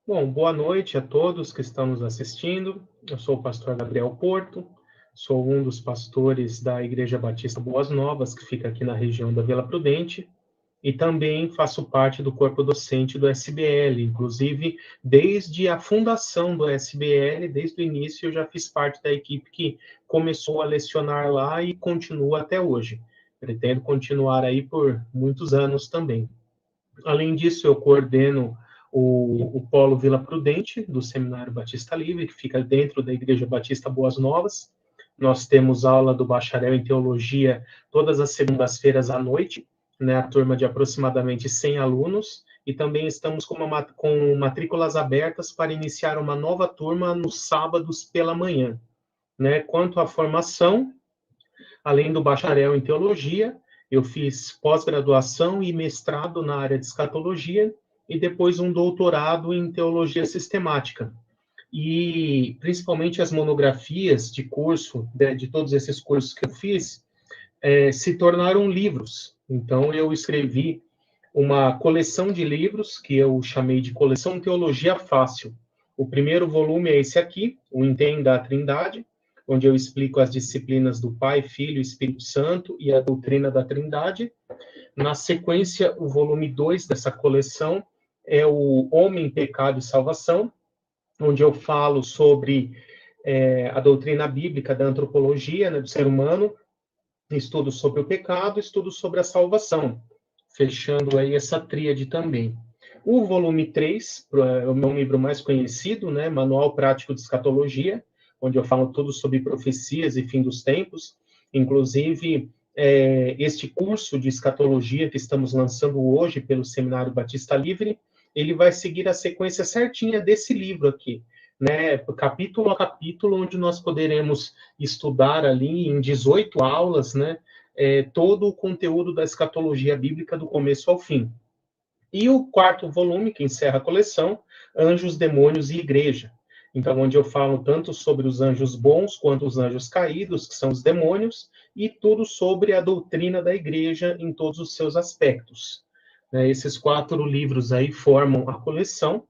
Bom, boa noite a todos que estão nos assistindo. Eu sou o pastor Gabriel Porto, sou um dos pastores da Igreja Batista Boas Novas, que fica aqui na região da Vila Prudente, e também faço parte do corpo docente do SBL. Inclusive, desde a fundação do SBL, desde o início, eu já fiz parte da equipe que começou a lecionar lá e continua até hoje. Pretendo continuar aí por muitos anos também. Além disso, eu coordeno o Polo Vila Prudente, do Seminário Batista Livre, que fica dentro da Igreja Batista Boas Novas. Nós temos aula do bacharel em teologia todas as segundas-feiras à noite, né, a turma de aproximadamente 100 alunos, e também estamos com matrículas abertas para iniciar uma nova turma nos sábados pela manhã. Né? Quanto à formação, além do bacharel em teologia, eu fiz pós-graduação e mestrado na área de escatologia e depois um doutorado em teologia sistemática. E principalmente as monografias de curso, de todos esses cursos que eu fiz, se tornaram livros. Então, eu escrevi uma coleção de livros que eu chamei de Coleção Teologia Fácil. O primeiro volume é esse aqui, o Entenda a Trindade, onde eu explico as disciplinas do Pai, Filho e Espírito Santo e a doutrina da Trindade. Na sequência, o volume 2 dessa coleção é o Homem, Pecado e Salvação, onde eu falo sobre a doutrina bíblica da antropologia, né, do ser humano, estudo sobre o pecado, estudo sobre a salvação, fechando aí essa tríade também. O volume 3, é o meu livro mais conhecido, né, Manual Prático de Escatologia, onde eu falo tudo sobre profecias e fim dos tempos, inclusive este curso de escatologia que estamos lançando hoje pelo Seminário Batista Livre, ele vai seguir a sequência certinha desse livro aqui, né, capítulo a capítulo, onde nós poderemos estudar ali em 18 aulas, né, todo o conteúdo da escatologia bíblica do começo ao fim. E o quarto volume, que encerra a coleção, Anjos, Demônios e Igreja. Então, onde eu falo tanto sobre os anjos bons quanto os anjos caídos, que são os demônios, e tudo sobre a doutrina da igreja em todos os seus aspectos. Esses 4 livros aí formam a coleção.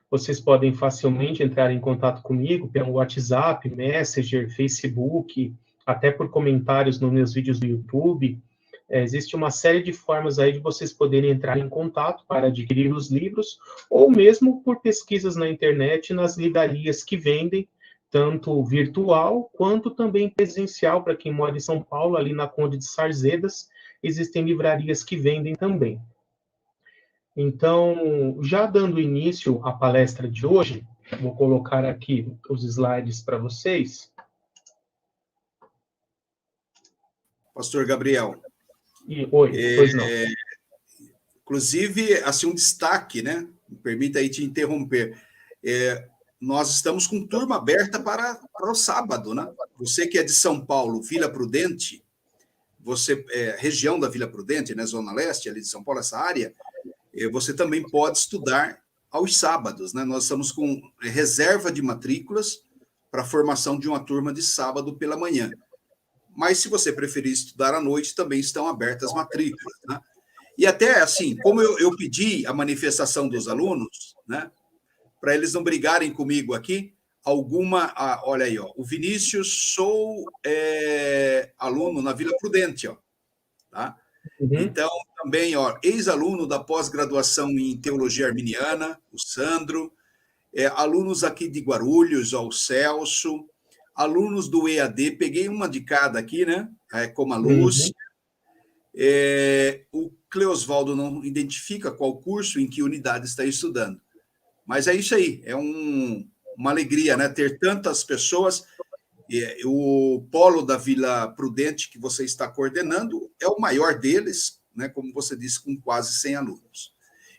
Vocês podem facilmente entrar em contato comigo pelo WhatsApp, Messenger, Facebook, até por comentários nos meus vídeos do YouTube. Existe uma série de formas aí de vocês poderem entrar em contato para adquirir os livros, ou mesmo por pesquisas na internet, nas livrarias que vendem, tanto virtual quanto também presencial, para quem mora em São Paulo, ali na Conde de Sarzedas, existem livrarias que vendem também. Então, já dando início à palestra de hoje, vou colocar aqui os slides para vocês. Pastor Gabriel. Pois não. Inclusive, assim, um destaque, né? Me permita aí te interromper. Nós estamos com turma aberta para o sábado, né? Você que é de São Paulo, Vila Prudente, você região da Vila Prudente, né? Zona Leste, ali de São Paulo, essa área, você também pode estudar aos sábados, né? Nós estamos com reserva de matrículas para a formação de uma turma de sábado pela manhã. Mas, se você preferir estudar à noite, também estão abertas matrículas, né? E até, assim, como eu pedi a manifestação dos alunos, né, para eles não brigarem comigo aqui, olha aí, ó, o Vinícius, sou aluno na Vila Prudente, ó, tá? Uhum. Então, também, ó, ex-aluno da pós-graduação em Teologia Arminiana, o Sandro, alunos aqui de Guarulhos, ó, o Celso, alunos do EAD, peguei uma de cada aqui, né? Como a Lúcia. O Cleosvaldo não identifica qual curso, em que unidade está estudando. Mas é isso aí, é uma alegria, né? Ter tantas pessoas. O polo da Vila Prudente, que você está coordenando, é o maior deles, né? Como você disse, com quase 100 alunos.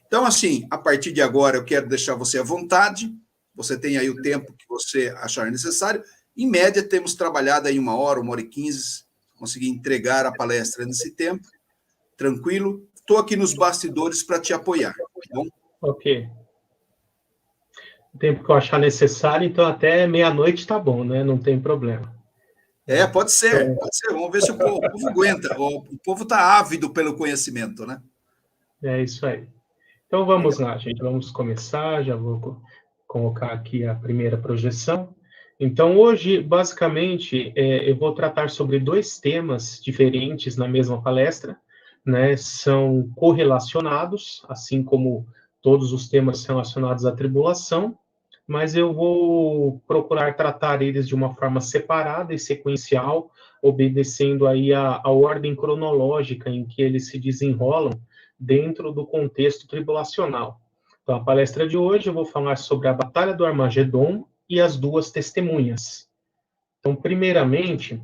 Então, assim, a partir de agora, eu quero deixar você à vontade. Você tem aí o tempo que você achar necessário. Em média, temos trabalhado aí 1h, 1h15, consegui entregar a palestra nesse tempo. Tranquilo? Estou aqui nos bastidores para te apoiar, tá bom? Ok. O tempo que eu achar necessário, então até meia-noite está bom, né? Não tem problema. Pode ser, pode ser. Vamos ver se o povo aguenta. O povo está ávido pelo conhecimento, né? É isso aí. Então vamos lá, gente. Vamos começar. Já vou colocar aqui a primeira projeção. Então, hoje, basicamente, eu vou tratar sobre 2 temas diferentes na mesma palestra, né? São correlacionados, assim como todos os temas relacionados à tribulação, mas eu vou procurar tratar eles de uma forma separada e sequencial, obedecendo aí a ordem cronológica em que eles se desenrolam dentro do contexto tribulacional. Então, a palestra de hoje eu vou falar sobre a Batalha do Armagedon e as 2 testemunhas. Então, primeiramente,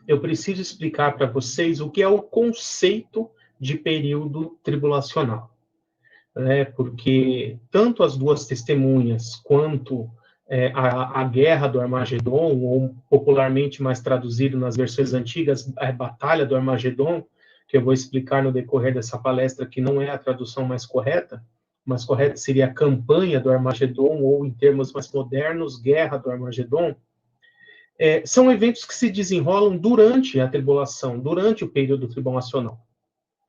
eu preciso explicar para vocês o que é o conceito de período tribulacional. Porque tanto as 2 testemunhas quanto a Guerra do Armagedon, ou popularmente mais traduzido nas versões antigas, a Batalha do Armagedon, que eu vou explicar no decorrer dessa palestra, que não é a tradução mais correta seria a Campanha do Armagedon, ou em termos mais modernos, Guerra do Armagedon, são eventos que se desenrolam durante a tribulação, durante o período tribulacional.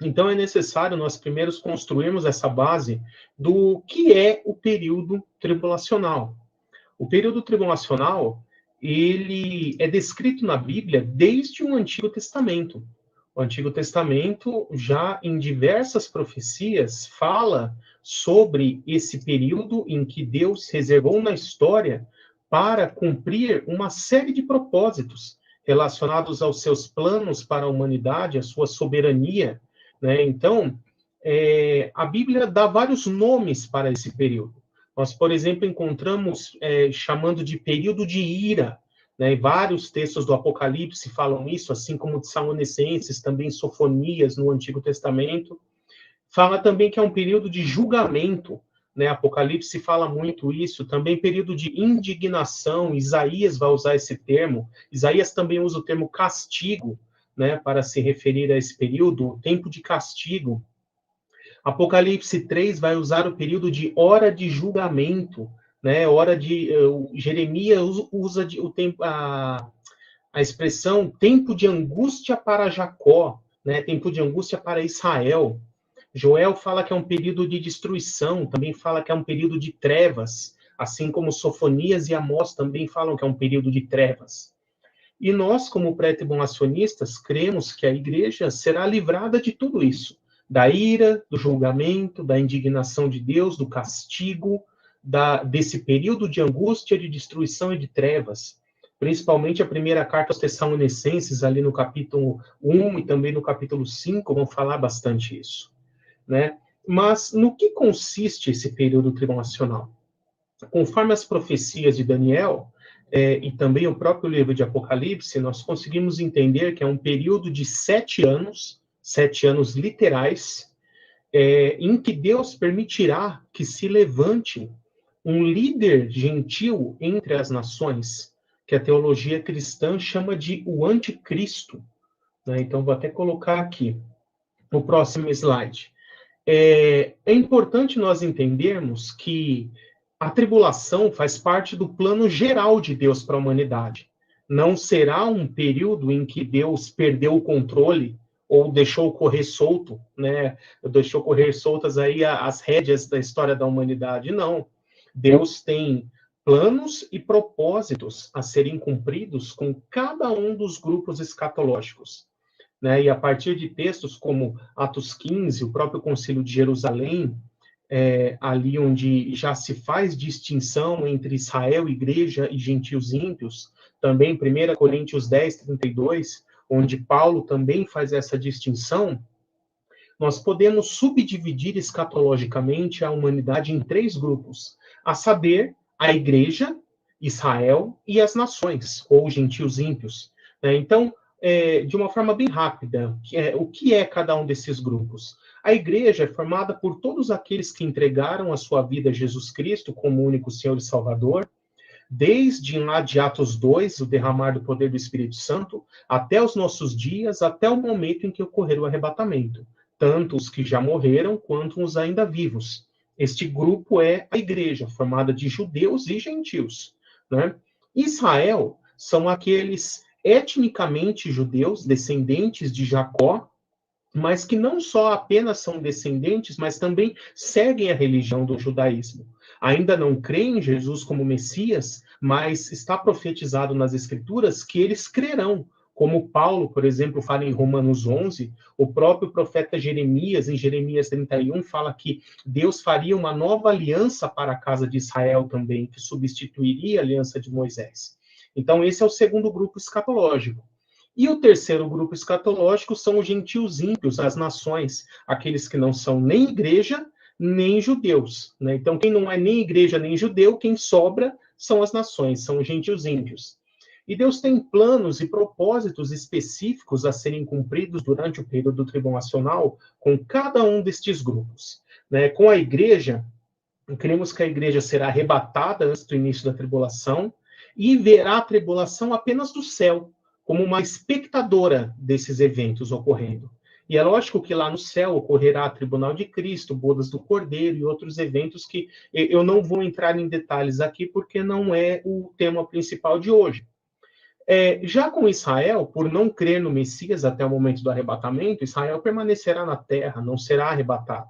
Então, é necessário nós primeiros construirmos essa base do que é o período tribulacional. O período tribulacional, ele é descrito na Bíblia desde o Antigo Testamento. O Antigo Testamento, já em diversas profecias, fala sobre esse período em que Deus reservou na história para cumprir uma série de propósitos relacionados aos seus planos para a humanidade, a sua soberania, né? Então, a Bíblia dá vários nomes para esse período. Nós, por exemplo, encontramos chamando de período de ira, né? Vários textos do Apocalipse falam isso, assim como de Salonicenses, também Sofonias no Antigo Testamento. Fala também que é um período de julgamento, né? Apocalipse fala muito isso, também período de indignação, Isaías vai usar esse termo, Isaías também usa o termo castigo, né, para se referir a esse período, o tempo de castigo. Apocalipse 3 vai usar o período de hora de julgamento, né, Jeremias usa a expressão tempo de angústia para Jacó, né, tempo de angústia para Israel. Joel fala que é um período de destruição, também fala que é um período de trevas, assim como Sofonias e Amós também falam que é um período de trevas. E nós, como pré-tribulacionistas, cremos que a igreja será livrada de tudo isso, da ira, do julgamento, da indignação de Deus, do castigo, desse período de angústia, de destruição e de trevas. Principalmente a primeira carta aos Tessalonicenses, ali no capítulo 1 e também no capítulo 5, vão falar bastante isso, né? Mas no que consiste esse período tribulacional? Conforme as profecias de Daniel, e também o próprio livro de Apocalipse, nós conseguimos entender que é um período de 7 anos literais, em que Deus permitirá que se levante um líder gentil entre as nações, que a teologia cristã chama de o anticristo, né? Então, vou até colocar aqui no próximo slide. É importante nós entendermos que a tribulação faz parte do plano geral de Deus para a humanidade. Não será um período em que Deus perdeu o controle ou deixou correr solto, né? Deixou correr soltas aí as rédeas da história da humanidade. Não. Deus tem planos e propósitos a serem cumpridos com cada um dos grupos escatológicos, né? E a partir de textos como Atos 15, o próprio Concílio de Jerusalém, ali onde já se faz distinção entre Israel, igreja e gentios ímpios, também 1 Coríntios 10, 32, onde Paulo também faz essa distinção, nós podemos subdividir escatologicamente a humanidade em 3 grupos, a saber, a igreja, Israel e as nações, ou gentios ímpios, né? Então, de uma forma bem rápida, o que é cada um desses grupos? A igreja é formada por todos aqueles que entregaram a sua vida a Jesus Cristo como único Senhor e Salvador, desde lá de Atos 2, o derramar do poder do Espírito Santo, até os nossos dias, até o momento em que ocorrer o arrebatamento, tanto os que já morreram quanto os ainda vivos. Este grupo é a igreja, formada de judeus e gentios, né? Israel são aqueles etnicamente judeus, descendentes de Jacó, mas que não só apenas são descendentes, mas também seguem a religião do judaísmo. Ainda não creem em Jesus como Messias, mas está profetizado nas Escrituras que eles crerão. Como Paulo, por exemplo, fala em Romanos 11, o próprio profeta Jeremias, em Jeremias 31, fala que Deus faria uma nova aliança para a casa de Israel também, que substituiria a aliança de Moisés. Então, esse é o segundo grupo escatológico. E o terceiro grupo escatológico são os gentios ímpios, as nações, aqueles que não são nem igreja, nem judeus. Né? Então, quem não é nem igreja, nem judeu, quem sobra são as nações, são os gentios ímpios. E Deus tem planos e propósitos específicos a serem cumpridos durante o período tribulacional com cada um destes grupos. Né? Com a igreja, cremos que a igreja será arrebatada antes do início da tribulação e verá a tribulação apenas do céu, como uma espectadora desses eventos ocorrendo. E é lógico que lá no céu ocorrerá Tribunal de Cristo, Bodas do Cordeiro e outros eventos que eu não vou entrar em detalhes aqui porque não é o tema principal de hoje. Já com Israel, por não crer no Messias até o momento do arrebatamento, Israel permanecerá na terra, não será arrebatado.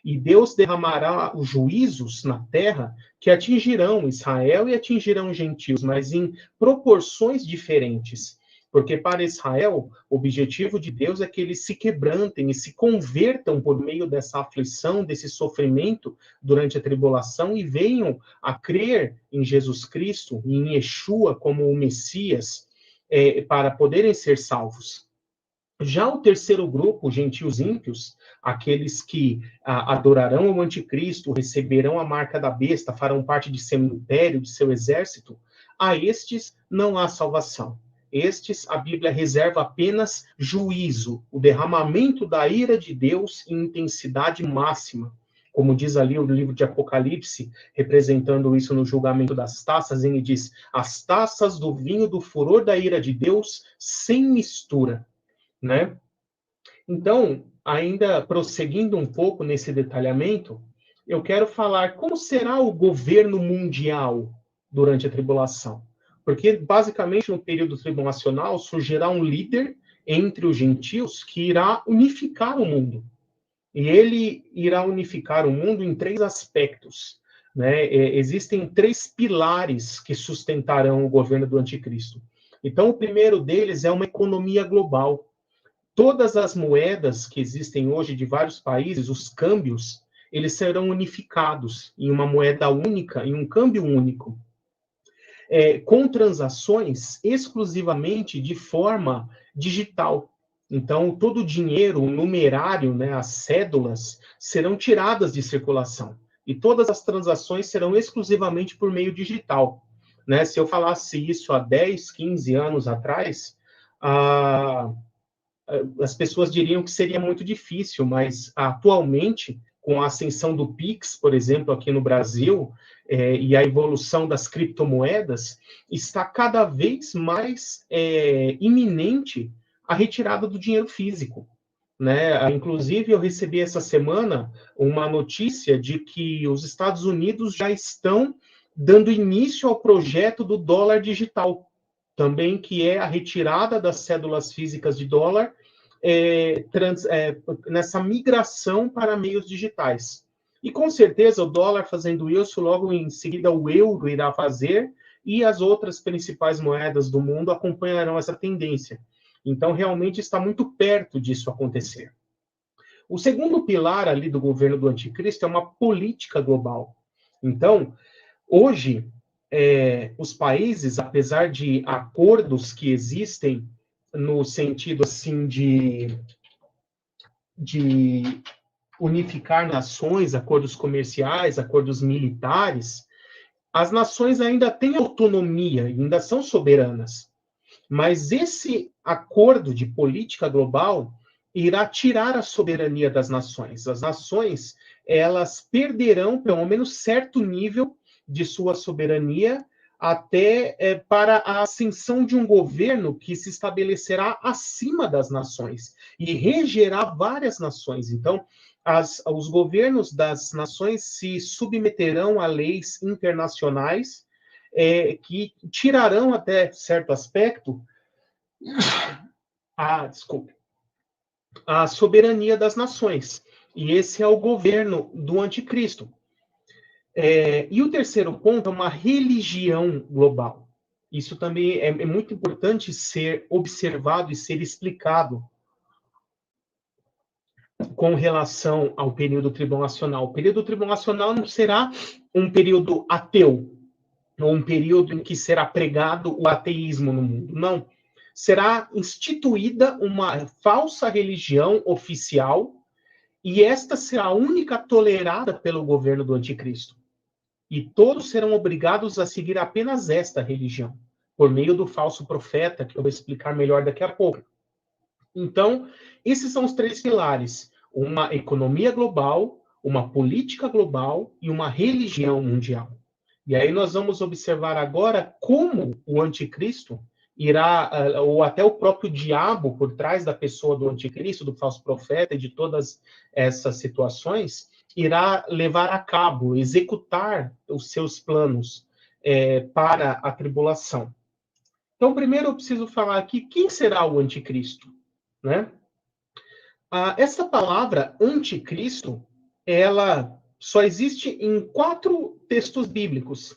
E Deus derramará os juízos na terra que atingirão Israel e atingirão os gentios, mas em proporções diferentes. Porque para Israel, o objetivo de Deus é que eles se quebrantem e se convertam por meio dessa aflição, desse sofrimento durante a tribulação e venham a crer em Jesus Cristo, em Yeshua como o Messias, para poderem ser salvos. Já o terceiro grupo, os gentios ímpios, aqueles que adorarão o anticristo, receberão a marca da besta, farão parte de seu império, de seu exército, a estes não há salvação. Estes, a Bíblia reserva apenas juízo, o derramamento da ira de Deus em intensidade máxima. Como diz ali o livro de Apocalipse, representando isso no julgamento das taças, ele diz, as taças do vinho do furor da ira de Deus sem mistura. Né? Então, ainda prosseguindo um pouco nesse detalhamento, eu quero falar como será o governo mundial durante a tribulação. Porque, basicamente, no período tribulacional, surgirá um líder entre os gentios que irá unificar o mundo. E ele irá unificar o mundo em três aspectos. Né? Existem três pilares que sustentarão o governo do anticristo. Então, o primeiro deles é uma economia global. Todas as moedas que existem hoje de vários países, os câmbios, eles serão unificados em uma moeda única, em um câmbio único, com transações exclusivamente de forma digital. Então, todo o dinheiro, o numerário, né, as cédulas, serão tiradas de circulação. E todas as transações serão exclusivamente por meio digital. Né? Se eu falasse isso há 10, 15 anos atrás, as pessoas diriam que seria muito difícil, mas atualmente, com a ascensão do Pix, por exemplo, aqui no Brasil, e a evolução das criptomoedas, está cada vez mais iminente a retirada do dinheiro físico. Né? Inclusive, eu recebi essa semana uma notícia de que os Estados Unidos já estão dando início ao projeto do dólar digital, também que é a retirada das cédulas físicas de dólar nessa migração para meios digitais. E com certeza o dólar fazendo isso, logo em seguida o euro irá fazer e as outras principais moedas do mundo acompanharão essa tendência. Então, realmente está muito perto disso acontecer. O segundo pilar ali do governo do anticristo é uma política global. Então, hoje, os países, apesar de acordos que existem no sentido assim de unificar nações, acordos comerciais, acordos militares, as nações ainda têm autonomia, ainda são soberanas. Mas esse acordo de política global irá tirar a soberania das nações. As nações, elas perderão pelo menos certo nível de sua soberania até para a ascensão de um governo que se estabelecerá acima das nações e regerá várias nações. Então, os governos das nações se submeterão a leis internacionais que tirarão até certo aspecto desculpe. a soberania das nações. E esse é o governo do anticristo. E o terceiro ponto é uma religião global. Isso também é muito importante ser observado e ser explicado com relação ao período tribulacional. O período tribulacional não será um período ateu, ou um período em que será pregado o ateísmo no mundo. Não. Será instituída uma falsa religião oficial, e esta será a única tolerada pelo governo do anticristo. E todos serão obrigados a seguir apenas esta religião, por meio do falso profeta, que eu vou explicar melhor daqui a pouco. Então, esses são os três pilares: uma economia global, uma política global e uma religião mundial. E aí nós vamos observar agora como o anticristo irá, ou até o próprio diabo por trás da pessoa do anticristo, do falso profeta e de todas essas situações, irá levar a cabo, executar os seus planos para a tribulação. Então, primeiro eu preciso falar aqui quem será o anticristo, né? Essa palavra anticristo, ela só existe em 4 textos bíblicos.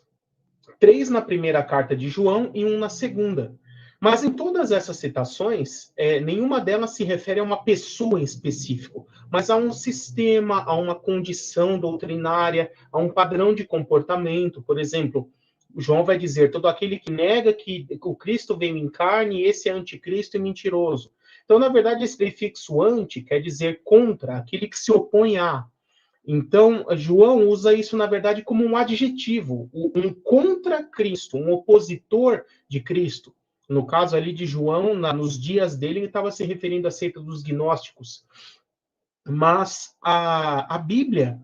3 na primeira carta de João e 1 na segunda. Mas em todas essas citações, nenhuma delas se refere a uma pessoa em específico, mas a um sistema, a uma condição doutrinária, a um padrão de comportamento. Por exemplo, João vai dizer: todo aquele que nega que o Cristo veio em carne, esse é anticristo e mentiroso. Então, na verdade, esse prefixo anti quer dizer contra, aquele que se opõe a. Então, João usa isso, na verdade, como um adjetivo, um contra Cristo, um opositor de Cristo. No caso ali de João, nos dias dele, ele estava se referindo à seita dos gnósticos. Mas a Bíblia,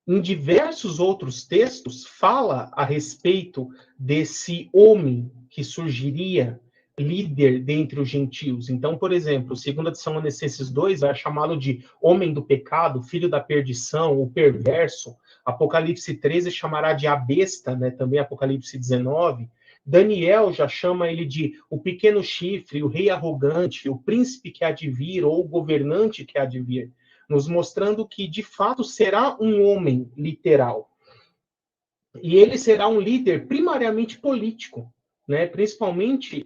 em diversos outros textos, fala a respeito desse homem que surgiria líder dentre os gentios. Então, por exemplo, 2 Tessalonicenses 2 vai chamá-lo de homem do pecado, filho da perdição, o perverso. Apocalipse 13 chamará de a besta, né? Também Apocalipse 19. Daniel já chama ele de o pequeno chifre, o rei arrogante, o príncipe que há de vir, ou o governante que há de vir, nos mostrando que, de fato, será um homem literal. E ele será um líder primariamente político, né? Principalmente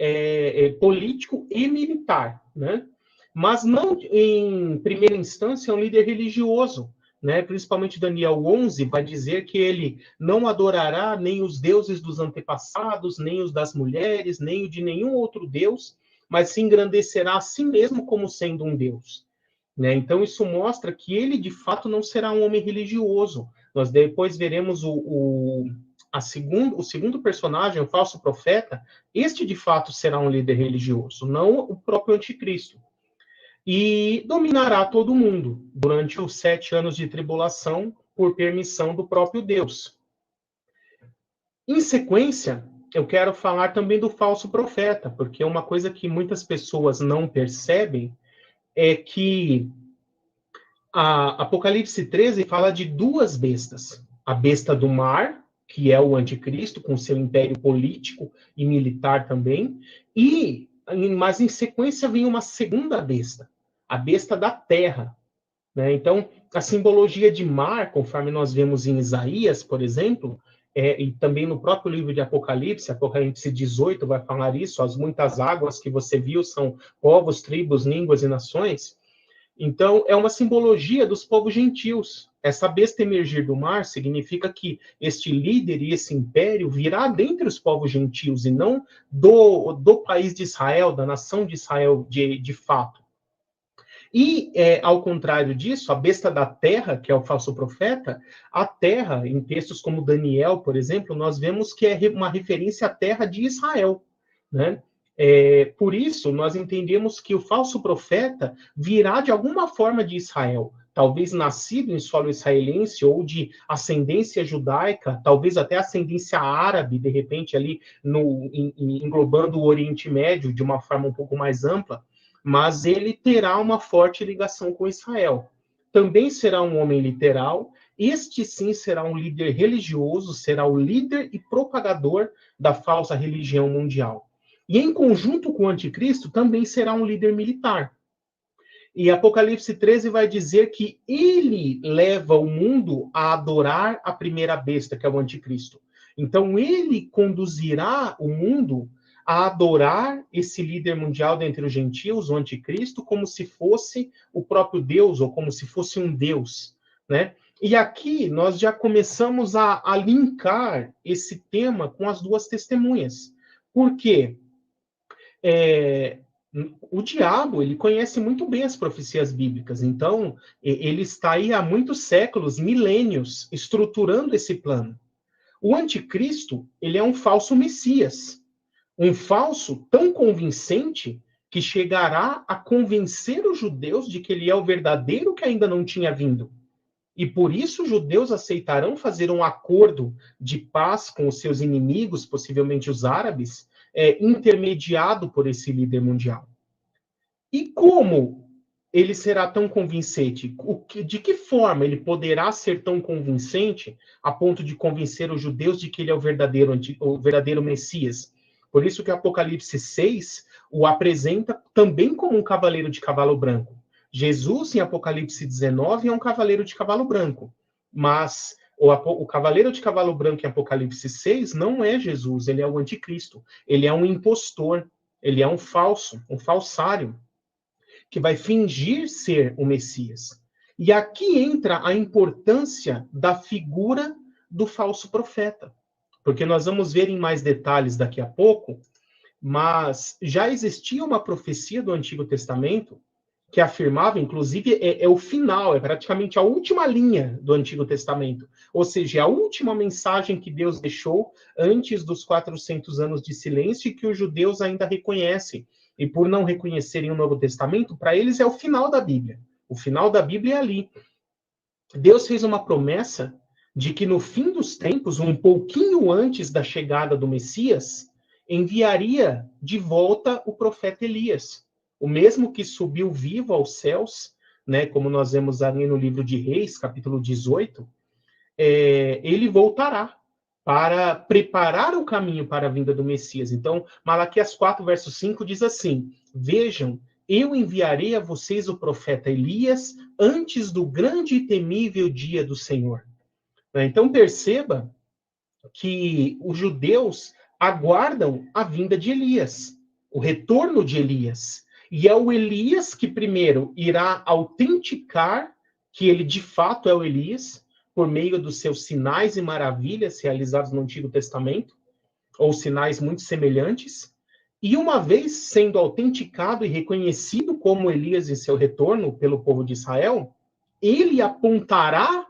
político e militar, né? Mas não, em primeira instância, um líder religioso, né? Principalmente Daniel 11 vai dizer que ele não adorará nem os deuses dos antepassados, nem os das mulheres, nem o de nenhum outro deus, mas se engrandecerá a si mesmo como sendo um deus. Né? Então, isso mostra que ele, de fato, não será um homem religioso. Nós depois veremos o segundo personagem, o falso profeta. Este, de fato, será um líder religioso, não o próprio anticristo. E dominará todo mundo durante os 7 anos de tribulação por permissão do próprio Deus. Em sequência, eu quero falar também do falso profeta, porque uma coisa que muitas pessoas não percebem é que a Apocalipse 13 fala de 2 bestas. A besta do mar, que é o anticristo, com seu império político e militar também, mas em sequência vem uma segunda besta, a besta da terra. Né? Então, a simbologia de mar, conforme nós vemos em Isaías, por exemplo, e também no próprio livro de Apocalipse, Apocalipse 18 vai falar isso: as muitas águas que você viu são povos, tribos, línguas e nações. Então, é uma simbologia dos povos gentios. Essa besta emergir do mar significa que este líder e esse império virá dentre os povos gentios e não do país de Israel, da nação de Israel de fato. E, ao contrário disso, a besta da terra, que é o falso profeta, a terra, em textos como Daniel, por exemplo, nós vemos que é uma referência à terra de Israel, né? Por isso, nós entendemos que o falso profeta virá de alguma forma de Israel, talvez nascido em solo israelense ou de ascendência judaica, talvez até ascendência árabe, de repente ali englobando o Oriente Médio de uma forma um pouco mais ampla, mas ele terá uma forte ligação com Israel. Também será um homem literal. Este sim será um líder religioso, será o líder e propagador da falsa religião mundial. E em conjunto com o anticristo, também será um líder militar. E Apocalipse 13 vai dizer que ele leva o mundo a adorar a primeira besta, que é o anticristo. Então, ele conduzirá o mundo a adorar esse líder mundial dentre os gentios, o anticristo, como se fosse o próprio Deus, ou como se fosse um Deus, né? E aqui nós já começamos a linkar esse tema com as duas testemunhas. Por quê? O diabo, ele conhece muito bem as profecias bíblicas, então ele está aí há muitos séculos, milênios, estruturando esse plano. O anticristo, ele é um falso messias, um falso tão convincente que chegará a convencer os judeus de que ele é o verdadeiro que ainda não tinha vindo. E por isso os judeus aceitarão fazer um acordo de paz com os seus inimigos, possivelmente os árabes, intermediado por esse líder mundial. E como ele será tão convincente? De que forma ele poderá ser tão convincente a ponto de convencer os judeus de que ele é o verdadeiro Messias? Por isso que Apocalipse 6 o apresenta também como um cavaleiro de cavalo branco. Jesus, em Apocalipse 19, é um cavaleiro de cavalo branco. Mas o cavaleiro de cavalo branco em Apocalipse 6 não é Jesus, ele é o anticristo. Ele é um impostor, ele é um falso, um falsário, que vai fingir ser o Messias. E aqui entra a importância da figura do falso profeta. Porque nós vamos ver em mais detalhes daqui a pouco, mas já existia uma profecia do Antigo Testamento que afirmava, inclusive, o final, é praticamente a última linha do Antigo Testamento. Ou seja, a última mensagem que Deus deixou antes dos 400 anos de silêncio e que os judeus ainda reconhecem. E por não reconhecerem o Novo Testamento, para eles é o final da Bíblia. O final da Bíblia é ali. Deus fez uma promessa de que no fim dos tempos, um pouquinho antes da chegada do Messias, enviaria de volta o profeta Elias. O mesmo que subiu vivo aos céus, né, como nós vemos ali no livro de Reis, capítulo 18, ele voltará para preparar o caminho para a vinda do Messias. Então, Malaquias 4, verso 5 diz assim: vejam, eu enviarei a vocês o profeta Elias antes do grande e temível dia do Senhor. Então, perceba que os judeus aguardam a vinda de Elias, o retorno de Elias. E é o Elias que primeiro irá autenticar que ele de fato é o Elias, por meio dos seus sinais e maravilhas realizados no Antigo Testamento, ou sinais muito semelhantes. E uma vez sendo autenticado e reconhecido como Elias em seu retorno pelo povo de Israel, ele apontará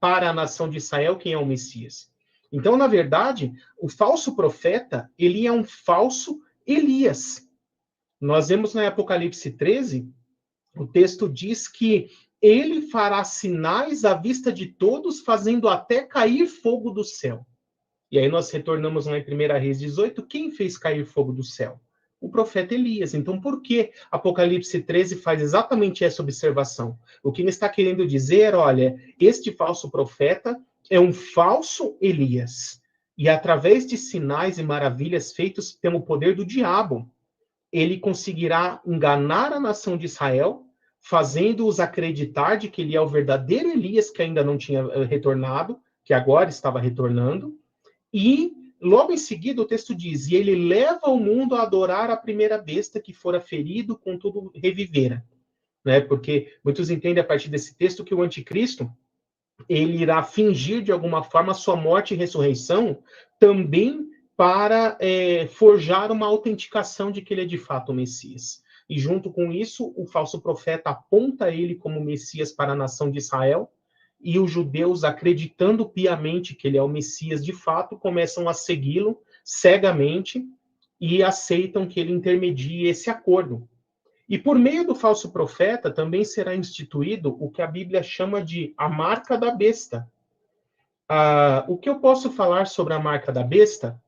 para a nação de Israel quem é o Messias. Então, na verdade, o falso profeta, ele é um falso Elias. Nós vemos no Apocalipse 13, o texto diz que ele fará sinais à vista de todos, fazendo até cair fogo do céu. E aí nós retornamos lá em 1 Reis 18, quem fez cair fogo do céu? O profeta Elias. Então, por que Apocalipse 13 faz exatamente essa observação? O que ele está querendo dizer, olha, este falso profeta é um falso Elias. E através de sinais e maravilhas feitos pelo poder do diabo, ele conseguirá enganar a nação de Israel, fazendo-os acreditar de que ele é o verdadeiro Elias que ainda não tinha retornado, que agora estava retornando. E logo em seguida o texto diz, e ele leva o mundo a adorar a primeira besta que fora ferido, contudo revivera. Né? Porque muitos entendem a partir desse texto que o anticristo, ele irá fingir de alguma forma a sua morte e ressurreição também para forjar uma autenticação de que ele é de fato o Messias. E junto com isso, o falso profeta aponta ele como Messias para a nação de Israel, e os judeus, acreditando piamente que ele é o Messias de fato, começam a segui-lo cegamente e aceitam que ele intermedie esse acordo. E por meio do falso profeta também será instituído o que a Bíblia chama de a marca da besta. O que eu posso falar sobre a marca da besta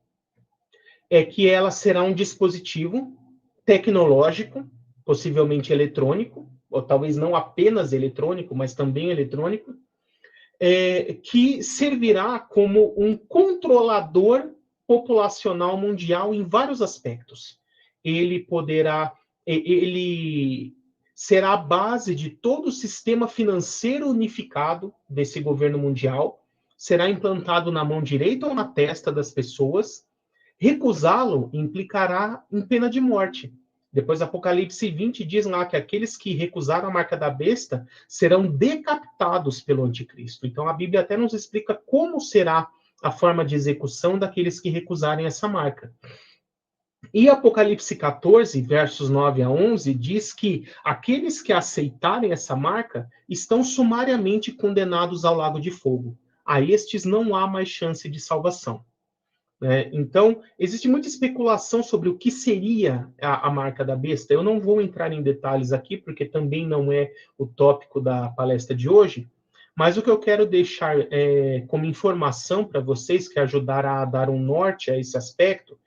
é que ela será um dispositivo tecnológico, possivelmente eletrônico, ou talvez não apenas eletrônico, mas também eletrônico, que servirá como um controlador populacional mundial em vários aspectos. Ele será a base de todo o sistema financeiro unificado desse governo mundial, será implantado na mão direita ou na testa das pessoas. Recusá-lo implicará em pena de morte. Depois, Apocalipse 20 diz lá que aqueles que recusaram a marca da besta serão decapitados pelo anticristo. Então, a Bíblia até nos explica como será a forma de execução daqueles que recusarem essa marca. E Apocalipse 14, versos 9 a 11, diz que aqueles que aceitarem essa marca estão sumariamente condenados ao lago de fogo. A estes não há mais chance de salvação. Então, existe muita especulação sobre o que seria a marca da besta. Eu não vou entrar em detalhes aqui, porque também não é o tópico da palestra de hoje, mas o que eu quero deixar como informação para vocês, que ajudará a dar um norte a esse aspecto,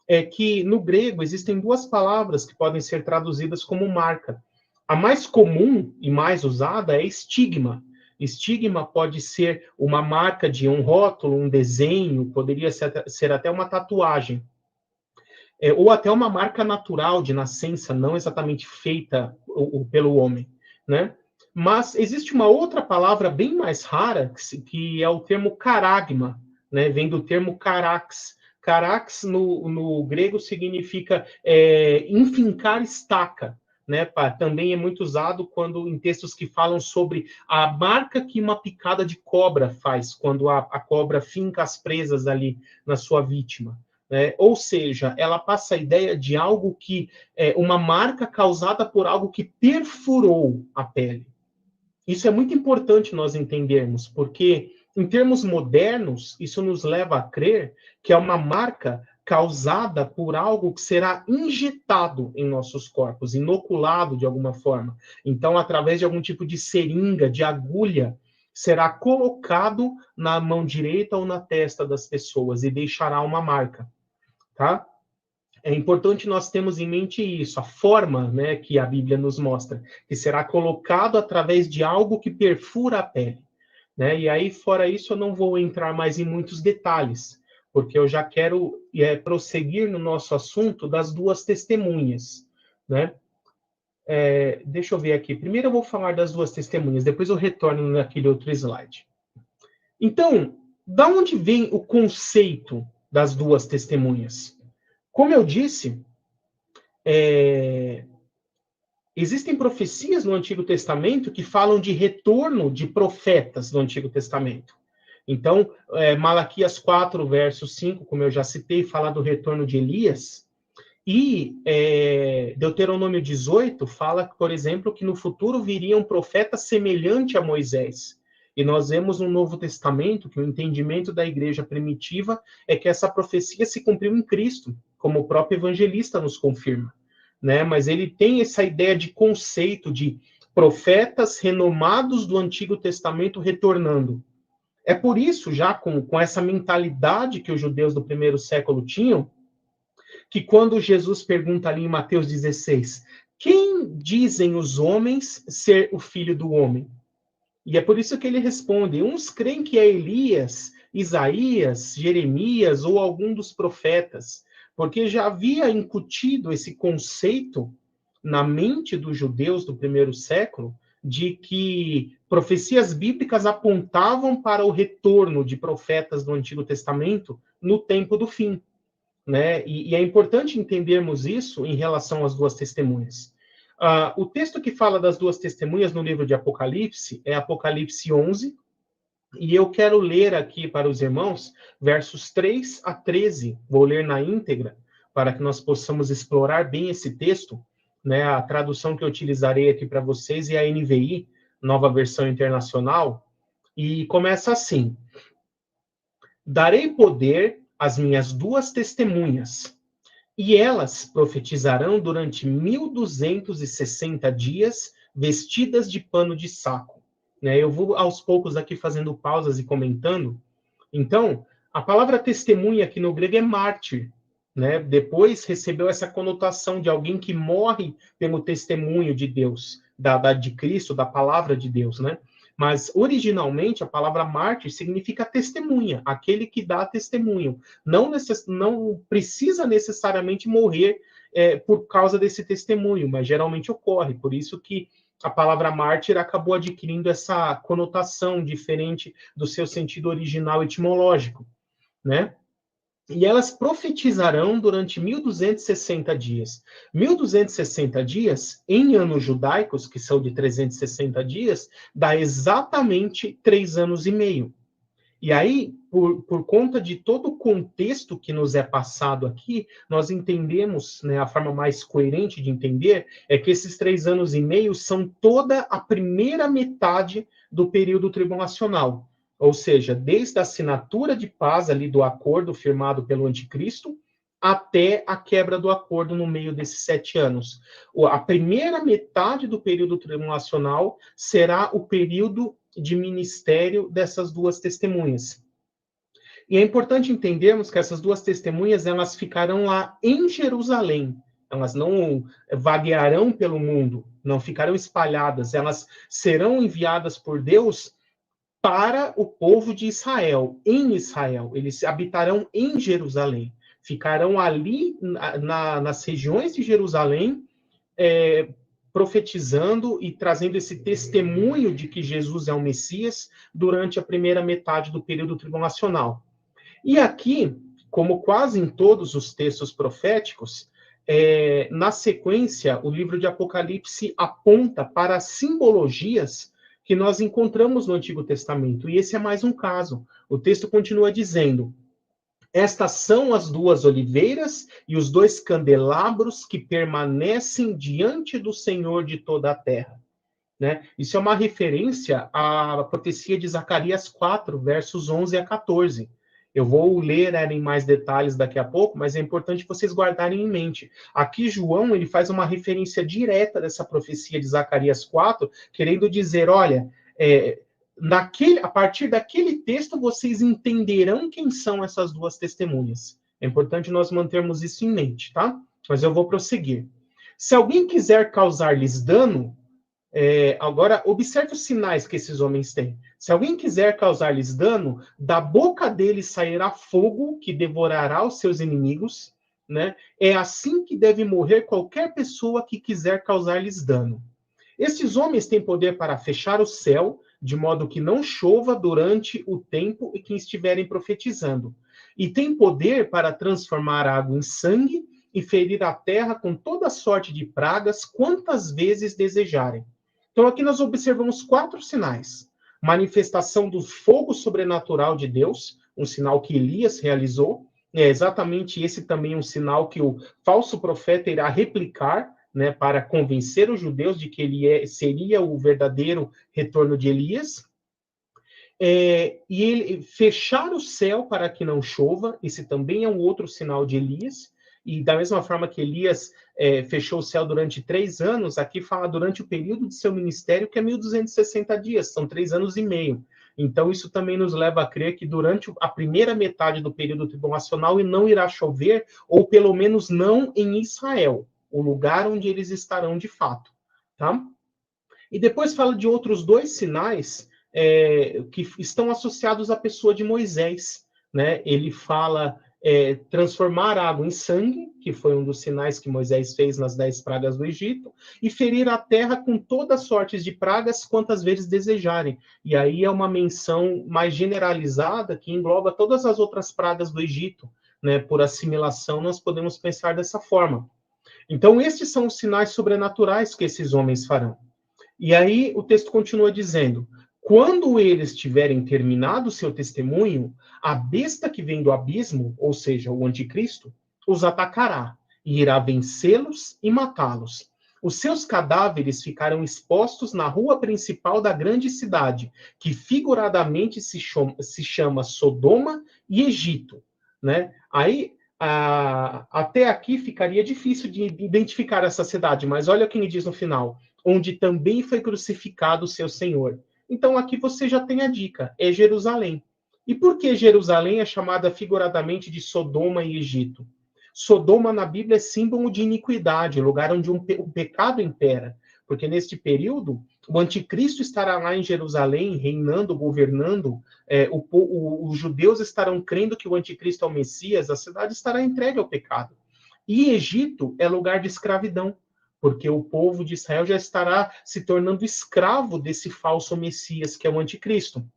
é que no grego existem duas palavras que podem ser traduzidas como marca. A mais comum e mais usada é estigma. Estigma pode ser uma marca de um rótulo, um desenho, poderia ser até uma tatuagem. Ou até uma marca natural de nascença, não exatamente feita pelo homem, né? Mas existe uma outra palavra bem mais rara, que é o termo caragma, né? Vem do termo carax. Carax, no grego, significa enfincar estaca. Né, também é muito usado quando em textos que falam sobre a marca que uma picada de cobra faz, quando a cobra finca as presas ali na sua vítima. Né? Ou seja, ela passa a ideia de algo que uma marca causada por algo que perfurou a pele. Isso é muito importante nós entendermos, porque em termos modernos, isso nos leva a crer que é uma marca causada por algo que será injetado em nossos corpos, inoculado de alguma forma. Então, através de algum tipo de seringa, de agulha, será colocado na mão direita ou na testa das pessoas e deixará uma marca, tá? É importante nós termos em mente isso, a forma, né, que a Bíblia nos mostra, que será colocado através de algo que perfura a pele. Né? E aí, fora isso, eu não vou entrar mais em muitos detalhes, porque eu já quero prosseguir no nosso assunto das duas testemunhas. Né? Deixa eu ver aqui. Primeiro eu vou falar das duas testemunhas, depois eu retorno naquele outro slide. Então, da onde vem o conceito das duas testemunhas? Como eu disse, existem profecias no Antigo Testamento que falam de retorno de profetas no Antigo Testamento. Então, Malaquias 4, verso 5, como eu já citei, fala do retorno de Elias. E Deuteronômio 18 fala, por exemplo, que no futuro viria um profeta semelhante a Moisés. E nós vemos no Novo Testamento que o entendimento da igreja primitiva é que essa profecia se cumpriu em Cristo, como o próprio evangelista nos confirma. Né? Mas ele tem essa ideia de conceito de profetas renomados do Antigo Testamento retornando. É por isso, já com essa mentalidade que os judeus do primeiro século tinham, que quando Jesus pergunta ali em Mateus 16, quem dizem os homens ser o filho do homem? E é por isso que ele responde, uns creem que é Elias, Isaías, Jeremias ou algum dos profetas, porque já havia incutido esse conceito na mente dos judeus do primeiro século, de que profecias bíblicas apontavam para o retorno de profetas do Antigo Testamento no tempo do fim. Né? E é importante entendermos isso em relação às duas testemunhas. O texto que fala das duas testemunhas no livro de Apocalipse é Apocalipse 11, e eu quero ler aqui para os irmãos versos 3 a 13, vou ler na íntegra, para que nós possamos explorar bem esse texto. Né? A tradução que eu utilizarei aqui para vocês é a NVI, Nova Versão Internacional, e começa assim: darei poder às minhas duas testemunhas, e elas profetizarão durante 1260 dias, vestidas de pano de saco. Né? Eu vou aos poucos aqui fazendo pausas e comentando. Então, a palavra testemunha aqui no grego é mártir. Né? Depois recebeu essa conotação de alguém que morre pelo testemunho de Deus, de Cristo, da palavra de Deus, né? Mas, originalmente, a palavra mártir significa testemunha, aquele que dá testemunho. Não precisa necessariamente morrer por causa desse testemunho, mas geralmente ocorre. Por isso que a palavra mártir acabou adquirindo essa conotação diferente do seu sentido original etimológico, né? E elas profetizarão durante 1260 dias. 1260 dias, em anos judaicos, que são de 360 dias, dá exatamente 3 anos e meio. E aí, por conta de todo o contexto que nos é passado aqui, nós entendemos, né, a forma mais coerente de entender é que esses 3 anos e meio são toda a primeira metade do período tribulacional. Ou seja, desde a assinatura de paz ali do acordo firmado pelo anticristo, até a quebra do acordo no meio desses 7 anos. A primeira metade do período tribulacional será o período de ministério dessas duas testemunhas. E é importante entendermos que essas duas testemunhas, elas ficarão lá em Jerusalém. Elas não vaguearão pelo mundo, não ficarão espalhadas. Elas serão enviadas por Deus para o povo de Israel, em Israel. Eles habitarão em Jerusalém. Ficarão ali nas regiões de Jerusalém, profetizando e trazendo esse testemunho de que Jesus é o Messias durante a primeira metade do período tribulacional. E aqui, como quase em todos os textos proféticos, na sequência, o livro de Apocalipse aponta para simbologias que nós encontramos no Antigo Testamento. E esse é mais um caso. O texto continua dizendo: estas são as duas oliveiras e os dois candelabros que permanecem diante do Senhor de toda a terra. Né? Isso é uma referência à profecia de Zacarias 4, versos 11 a 14. Eu vou ler em mais detalhes daqui a pouco, mas é importante vocês guardarem em mente. Aqui João ele faz uma referência direta dessa profecia de Zacarias 4, querendo dizer, olha, a partir daquele texto, vocês entenderão quem são essas duas testemunhas. É importante nós mantermos isso em mente, tá? Mas eu vou prosseguir. Se alguém quiser causar-lhes dano, agora observe os sinais que esses homens têm. Se alguém quiser causar-lhes dano, da boca deles sairá fogo que devorará os seus inimigos, né? É assim que deve morrer qualquer pessoa que quiser causar-lhes dano. Esses homens têm poder para fechar o céu, de modo que não chova durante o tempo em que estiverem profetizando. E têm poder para transformar a água em sangue e ferir a terra com toda sorte de pragas, quantas vezes desejarem. Então, aqui nós observamos 4 sinais. Manifestação do fogo sobrenatural de Deus, um sinal que Elias realizou. É exatamente esse também um sinal que o falso profeta irá replicar, né, para convencer os judeus de que ele seria o verdadeiro retorno de Elias. E ele fechar o céu para que não chova, esse também é um outro sinal de Elias. E da mesma forma que Elias fechou o céu durante 3 anos, aqui fala durante o período de seu ministério, que é 1260 dias, são 3 anos e meio. Então, isso também nos leva a crer que durante a primeira metade do período tribulacional não irá chover, ou pelo menos não em Israel, o lugar onde eles estarão de fato. Tá? E depois fala de outros 2 sinais que estão associados à pessoa de Moisés. Né? Ele fala transformar a água em sangue, que foi um dos sinais que Moisés fez nas 10 pragas do Egito, e ferir a terra com todas sortes de pragas, quantas vezes desejarem. E aí é uma menção mais generalizada que engloba todas as outras pragas do Egito. Né? Por assimilação, nós podemos pensar dessa forma. Então, estes são os sinais sobrenaturais que esses homens farão. E aí o texto continua dizendo: quando eles tiverem terminado o seu testemunho, a besta que vem do abismo, ou seja, o anticristo, os atacará e irá vencê-los e matá-los. Os seus cadáveres ficarão expostos na rua principal da grande cidade, que figuradamente se chama Sodoma e Egito. Né? Aí, até aqui ficaria difícil de identificar essa cidade, mas olha o que ele diz no final: onde também foi crucificado o seu Senhor. Então, aqui você já tem a dica, é Jerusalém. E por que Jerusalém é chamada figuradamente de Sodoma e Egito? Sodoma na Bíblia é símbolo de iniquidade, lugar onde o pecado impera. Porque neste período, o anticristo estará lá em Jerusalém, reinando, governando, os judeus estarão crendo que o anticristo é o Messias, a cidade estará entregue ao pecado. E Egito é lugar de escravidão, porque o povo de Israel já estará se tornando escravo desse falso Messias, que é o anticristo.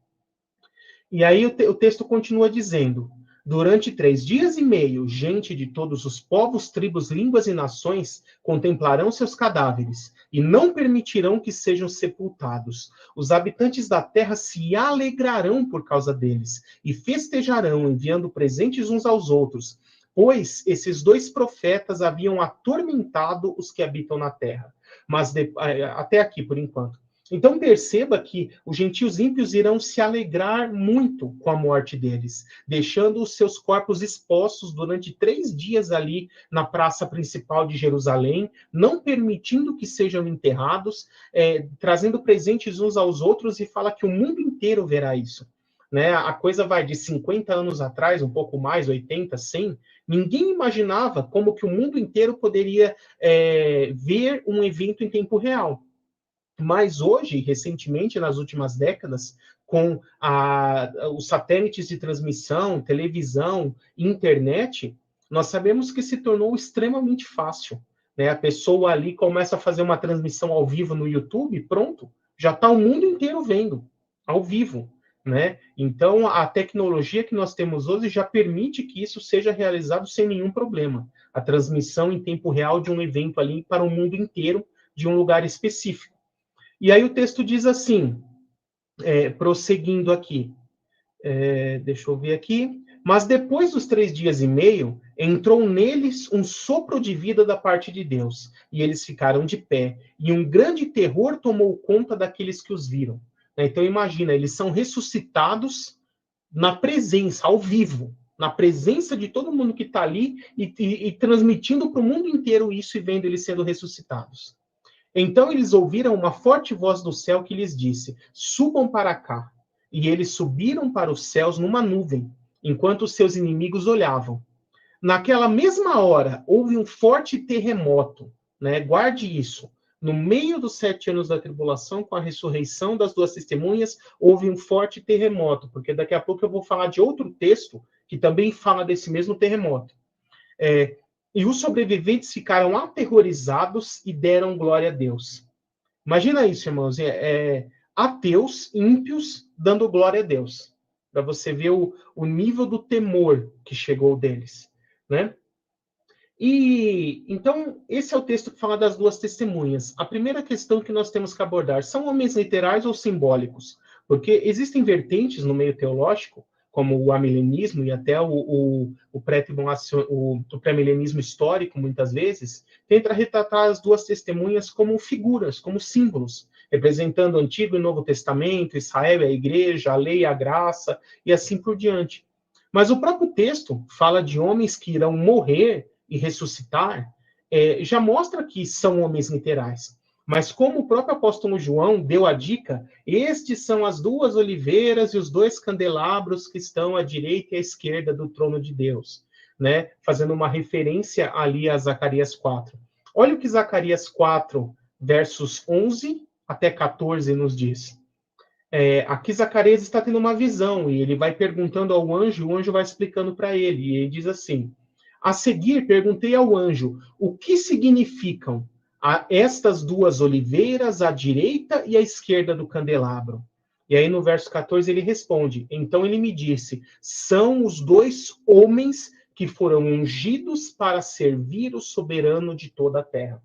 E aí o texto continua dizendo: durante 3 dias e meio, gente de todos os povos, tribos, línguas e nações contemplarão seus cadáveres e não permitirão que sejam sepultados. Os habitantes da terra se alegrarão por causa deles e festejarão, enviando presentes uns aos outros, pois esses 2 profetas haviam atormentado os que habitam na terra. Mas até aqui, por enquanto. Então perceba que os gentios ímpios irão se alegrar muito com a morte deles, deixando os seus corpos expostos durante 3 dias ali na praça principal de Jerusalém, não permitindo que sejam enterrados, trazendo presentes uns aos outros, e fala que o mundo inteiro verá isso. Né? A coisa vai de 50 anos atrás, um pouco mais, 80, 100, ninguém imaginava como que o mundo inteiro poderia ver um evento em tempo real. Mas hoje, recentemente, nas últimas décadas, com os satélites de transmissão, televisão, internet, nós sabemos que se tornou extremamente fácil. Né? A pessoa ali começa a fazer uma transmissão ao vivo no YouTube, pronto, já está o mundo inteiro vendo, ao vivo. Né? Então, a tecnologia que nós temos hoje já permite que isso seja realizado sem nenhum problema. A transmissão em tempo real de um evento ali para o mundo inteiro, de um lugar específico. E aí o texto diz assim, prosseguindo aqui, deixa eu ver aqui, mas depois dos 3 dias e meio, entrou neles um sopro de vida da parte de Deus, e eles ficaram de pé, e um grande terror tomou conta daqueles que os viram. Então imagina, eles são ressuscitados na presença, ao vivo, na presença de todo mundo que está ali, e transmitindo para o mundo inteiro isso e vendo eles sendo ressuscitados. Então eles ouviram uma forte voz do céu que lhes disse: subam para cá. E eles subiram para os céus numa nuvem, enquanto os seus inimigos olhavam. Naquela mesma hora, houve um forte terremoto, né? Guarde isso. No meio dos 7 anos da tribulação, com a ressurreição das 2 testemunhas, houve um forte terremoto, porque daqui a pouco eu vou falar de outro texto que também fala desse mesmo terremoto. E os sobreviventes ficaram aterrorizados e deram glória a Deus. Imagina isso, irmãos. Ateus, ímpios, dando glória a Deus. Para você ver o nível do temor que chegou deles. Né? E então, esse é o texto que fala das 2 testemunhas. A primeira questão que nós temos que abordar: são homens literais ou simbólicos? Porque existem vertentes no meio teológico, como o amilenismo e até o pré-milenismo histórico, muitas vezes, tenta retratar as 2 testemunhas como figuras, como símbolos, representando o Antigo e Novo Testamento, Israel e a Igreja, a lei e a graça, e assim por diante. Mas o próprio texto fala de homens que irão morrer e ressuscitar, já mostra que são homens literais. Mas como o próprio apóstolo João deu a dica, estes são as 2 oliveiras e os 2 candelabros que estão à direita e à esquerda do trono de Deus, né? Fazendo uma referência ali a Zacarias 4. Olha o que Zacarias 4, versos 11 até 14 nos diz. Aqui Zacarias está tendo uma visão, e ele vai perguntando ao anjo, o anjo vai explicando para ele, e ele diz assim: a seguir, perguntei ao anjo, o que significam estas 2 oliveiras à direita e à esquerda do candelabro? E aí no verso 14 ele responde: então ele me disse, são os 2 homens que foram ungidos para servir o soberano de toda a terra.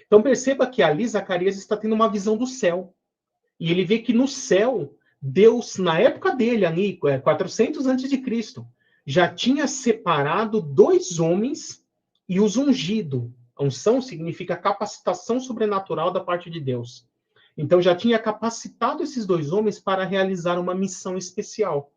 Então perceba que ali Zacarias está tendo uma visão do céu. E ele vê que no céu, Deus, na época dele, ali, 400 a.C., já tinha separado 2 homens e os ungido. A unção significa capacitação sobrenatural da parte de Deus. Então já tinha capacitado esses 2 homens para realizar uma missão especial,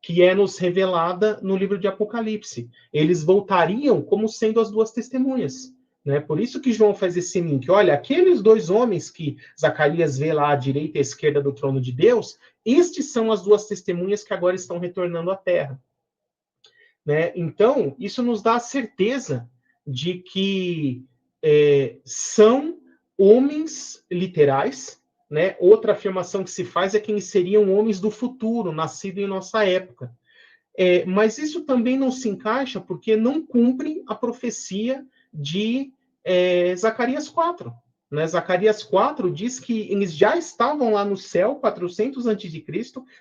que é nos revelada no livro de Apocalipse. Eles voltariam como sendo as 2 testemunhas. Né? Por isso que João faz esse link. Olha, aqueles 2 homens que Zacarias vê lá à direita e à esquerda do trono de Deus, estes são as 2 testemunhas que agora estão retornando à Terra. Né? Então, isso nos dá a certeza de que são homens literais. Né? Outra afirmação que se faz é que eles seriam homens do futuro, nascidos em nossa época. Mas isso também não se encaixa porque não cumpre a profecia de Zacarias 4. Né? Zacarias 4 diz que eles já estavam lá no céu, 400 a.C.,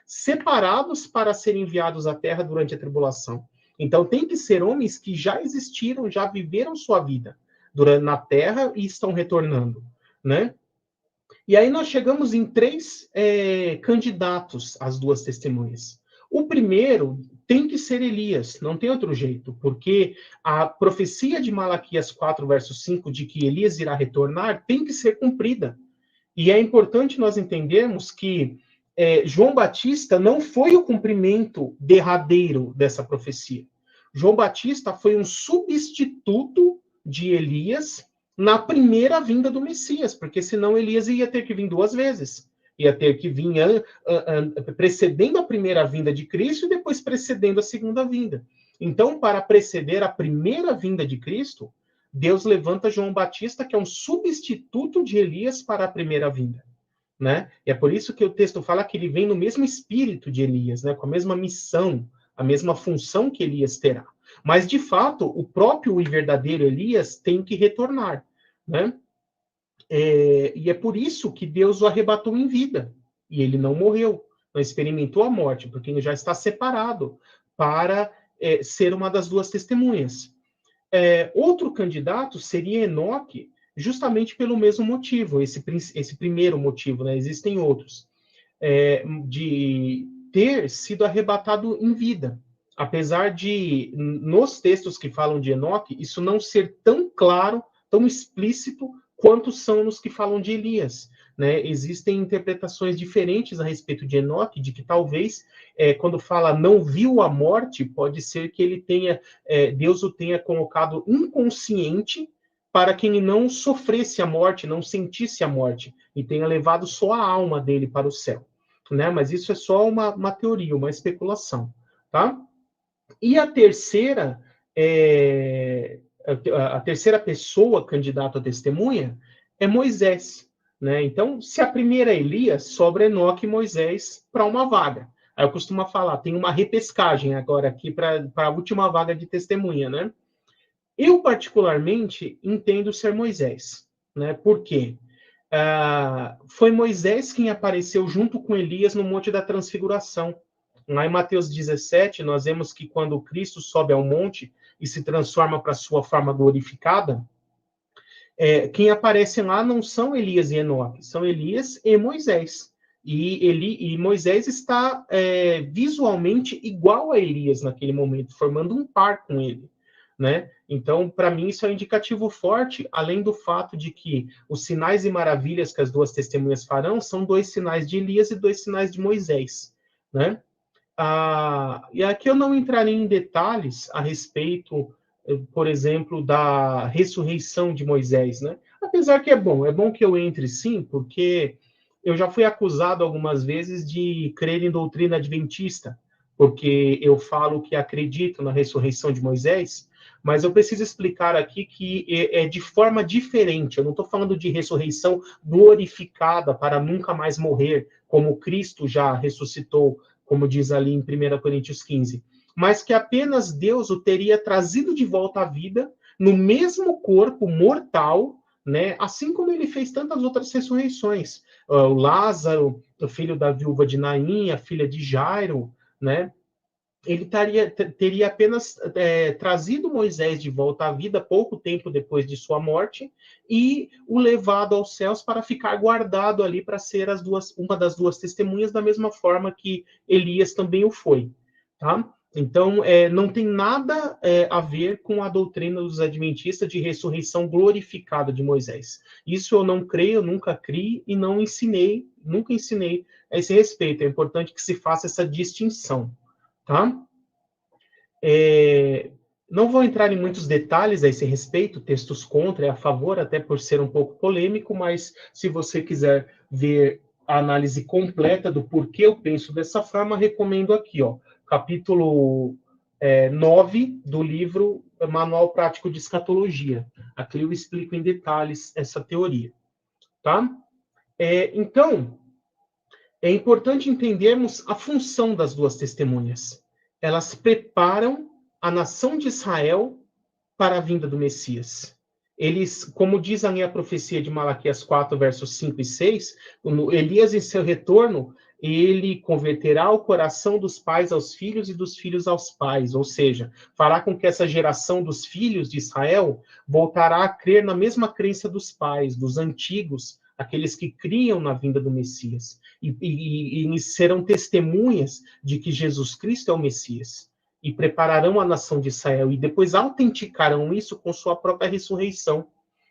separados para serem enviados à terra durante a tribulação. Então, tem que ser homens que já existiram, já viveram sua vida na terra e estão retornando. Né? E aí nós chegamos em 3 candidatos às 2 testemunhas. O primeiro tem que ser Elias, não tem outro jeito, porque a profecia de Malaquias 4, verso 5, de que Elias irá retornar, tem que ser cumprida. E é importante nós entendermos que João Batista não foi o cumprimento derradeiro dessa profecia. João Batista foi um substituto de Elias na primeira vinda do Messias, porque senão Elias ia ter que vir 2 vezes. Ia ter que vir precedendo a primeira vinda de Cristo e depois precedendo a segunda vinda. Então, para preceder a primeira vinda de Cristo, Deus levanta João Batista, que é um substituto de Elias para a primeira vinda. Né? E é por isso que o texto fala que ele vem no mesmo espírito de Elias, né? Com a mesma missão, a mesma função que Elias terá. Mas, de fato, o próprio e verdadeiro Elias tem que retornar. Né? E é por isso que Deus o arrebatou em vida. E ele não morreu, não experimentou a morte, porque ele já está separado para ser uma das 2 testemunhas. Outro candidato seria Enoque, justamente pelo mesmo motivo, esse primeiro motivo, né? Existem outros, de ter sido arrebatado em vida. Apesar de, nos textos que falam de Enoque, isso não ser tão claro, tão explícito, quanto são nos que falam de Elias. Né? Existem interpretações diferentes a respeito de Enoque, de que talvez, quando fala não viu a morte, pode ser que ele tenha, Deus o tenha colocado inconsciente para que ele não sofresse a morte, não sentisse a morte, e tenha levado só a alma dele para o céu. Né? Mas isso é só uma teoria, uma especulação. Tá? E a terceira a terceira pessoa candidata a testemunha é Moisés. Né? Então, se a primeira é Elias, sobra Enoque e Moisés para uma vaga. Aí eu costumo falar, tem uma repescagem agora aqui para a última vaga de testemunha. Né? Eu, particularmente, entendo ser Moisés. Né? Por quê? Foi Moisés quem apareceu junto com Elias no Monte da Transfiguração. Lá em Mateus 17, nós vemos que quando Cristo sobe ao monte e se transforma para sua forma glorificada, quem aparecem lá não são Elias e Enoque, são Elias e Moisés. E Moisés está visualmente igual a Elias naquele momento, formando um par com ele. Né? Então, para mim, isso é um indicativo forte, além do fato de que os sinais e maravilhas que as 2 testemunhas farão são 2 sinais de Elias e 2 sinais de Moisés. Né? E aqui eu não entrarei em detalhes a respeito, por exemplo, da ressurreição de Moisés, né? Apesar que é bom que eu entre sim, porque eu já fui acusado algumas vezes de crer em doutrina adventista, porque eu falo que acredito na ressurreição de Moisés, mas eu preciso explicar aqui que é de forma diferente. Eu não estou falando de ressurreição glorificada para nunca mais morrer, como Cristo já ressuscitou, como diz ali em 1 Coríntios 15, mas que apenas Deus o teria trazido de volta à vida no mesmo corpo mortal, né? Assim como ele fez tantas outras ressurreições. O Lázaro, o filho da viúva de Naim, a filha de Jairo, né? Ele teria apenas trazido Moisés de volta à vida pouco tempo depois de sua morte e o levado aos céus para ficar guardado ali para ser uma das 2 testemunhas, da mesma forma que Elias também o foi. Tá? Então, não tem nada a ver com a doutrina dos adventistas de ressurreição glorificada de Moisés. Isso eu não creio, eu nunca criei e não ensinei, nunca ensinei a esse respeito. É importante que se faça essa distinção. Tá? Não vou entrar em muitos detalhes a esse respeito, textos contra e a favor, até por ser um pouco polêmico, mas se você quiser ver a análise completa do porquê eu penso dessa forma, recomendo aqui, ó, capítulo 9 do livro Manual Prático de Escatologia. Aqui eu explico em detalhes essa teoria. Tá? Então, é importante entendermos a função das 2 testemunhas. elas preparam a nação de Israel para a vinda do Messias. Eles, como diz a minha profecia de Malaquias 4, versos 5 e 6, Elias, em seu retorno, ele converterá o coração dos pais aos filhos e dos filhos aos pais, ou seja, fará com que essa geração dos filhos de Israel voltará a crer na mesma crença dos pais, dos antigos, aqueles que criam na vinda do Messias, e serão testemunhas de que Jesus Cristo é o Messias, e prepararão a nação de Israel, e depois autenticarão isso com sua própria ressurreição.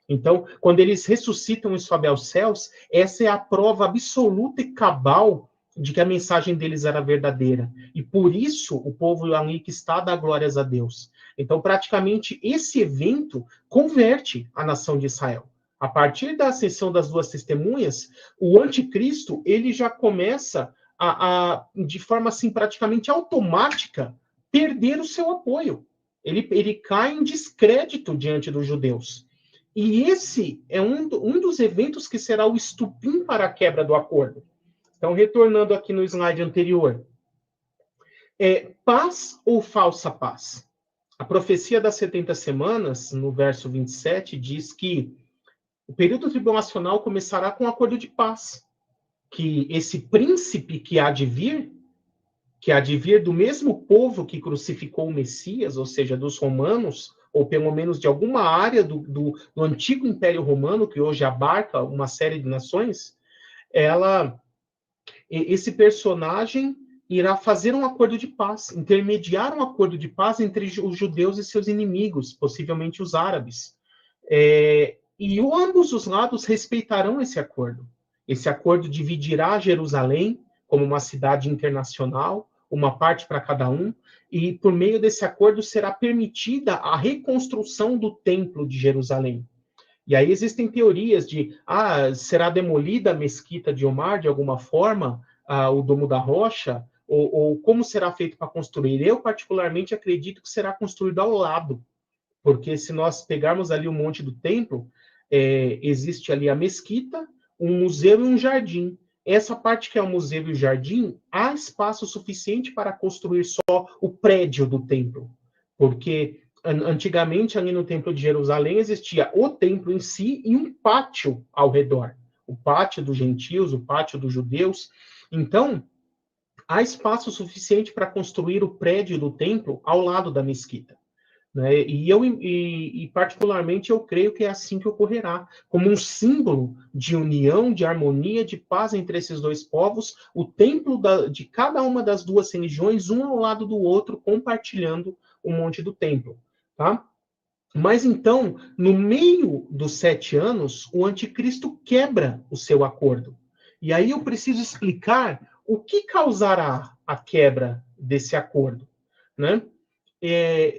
Então, quando eles ressuscitam e sobem aos céus, essa é a prova absoluta e cabal de que a mensagem deles era verdadeira. E por isso o povo ali que está dá glórias a Deus. Então, praticamente, esse evento converte a nação de Israel. A partir da ascensão das duas testemunhas, o anticristo, ele já começa de forma assim, praticamente automática, perder o seu apoio. Ele cai em descrédito diante dos judeus. E esse é um dos eventos que será o estupim para a quebra do acordo. Então, retornando aqui no slide anterior. Paz ou falsa paz? A profecia das 70 semanas, no verso 27, diz que o período tribulacional começará com um acordo de paz. Que esse príncipe que há de vir do mesmo povo que crucificou o Messias, ou seja, dos romanos, ou pelo menos de alguma área do antigo Império Romano, que hoje abarca uma série de nações, esse personagem irá fazer um acordo de paz, intermediar um acordo de paz entre os judeus e seus inimigos, possivelmente os árabes. E ambos os lados respeitarão esse acordo. Esse acordo dividirá Jerusalém como uma cidade internacional, uma parte para cada um, e por meio desse acordo será permitida a reconstrução do templo de Jerusalém. E aí existem teorias de, será demolida a mesquita de Omar de alguma forma, o Domo da Rocha, ou como será feito para construir? Eu, particularmente, acredito que será construído ao lado, porque se nós pegarmos ali o Monte do Templo, existe ali a mesquita, um museu e um jardim. Essa parte que é o museu e o jardim, há espaço suficiente para construir só o prédio do templo, porque antigamente, ali no Templo de Jerusalém, existia o templo em si e um pátio ao redor. O pátio dos gentios, o pátio dos judeus. Então, há espaço suficiente para construir o prédio do templo ao lado da mesquita. Né? E particularmente, eu creio que é assim que ocorrerá. Como um símbolo de união, de harmonia, de paz entre esses dois povos, o templo de cada uma das duas religiões, um ao lado do outro, compartilhando o monte do templo. Tá? Mas então, no meio dos 7 anos, o anticristo quebra o seu acordo. E aí eu preciso explicar o que causará a quebra desse acordo. Né?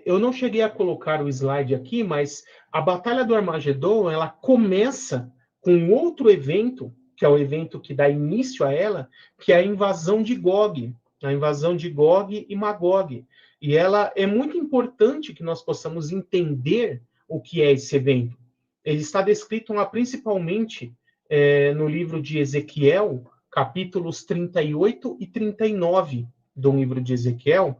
Eu não cheguei a colocar o slide aqui, mas a Batalha do Armagedon, ela começa com outro evento, que é o evento que dá início a ela, que é a invasão de Gog e Magog. E ela é muito importante que nós possamos entender o que é esse evento. Ele está descrito lá principalmente no livro de Ezequiel, capítulos 38 e 39 do livro de Ezequiel,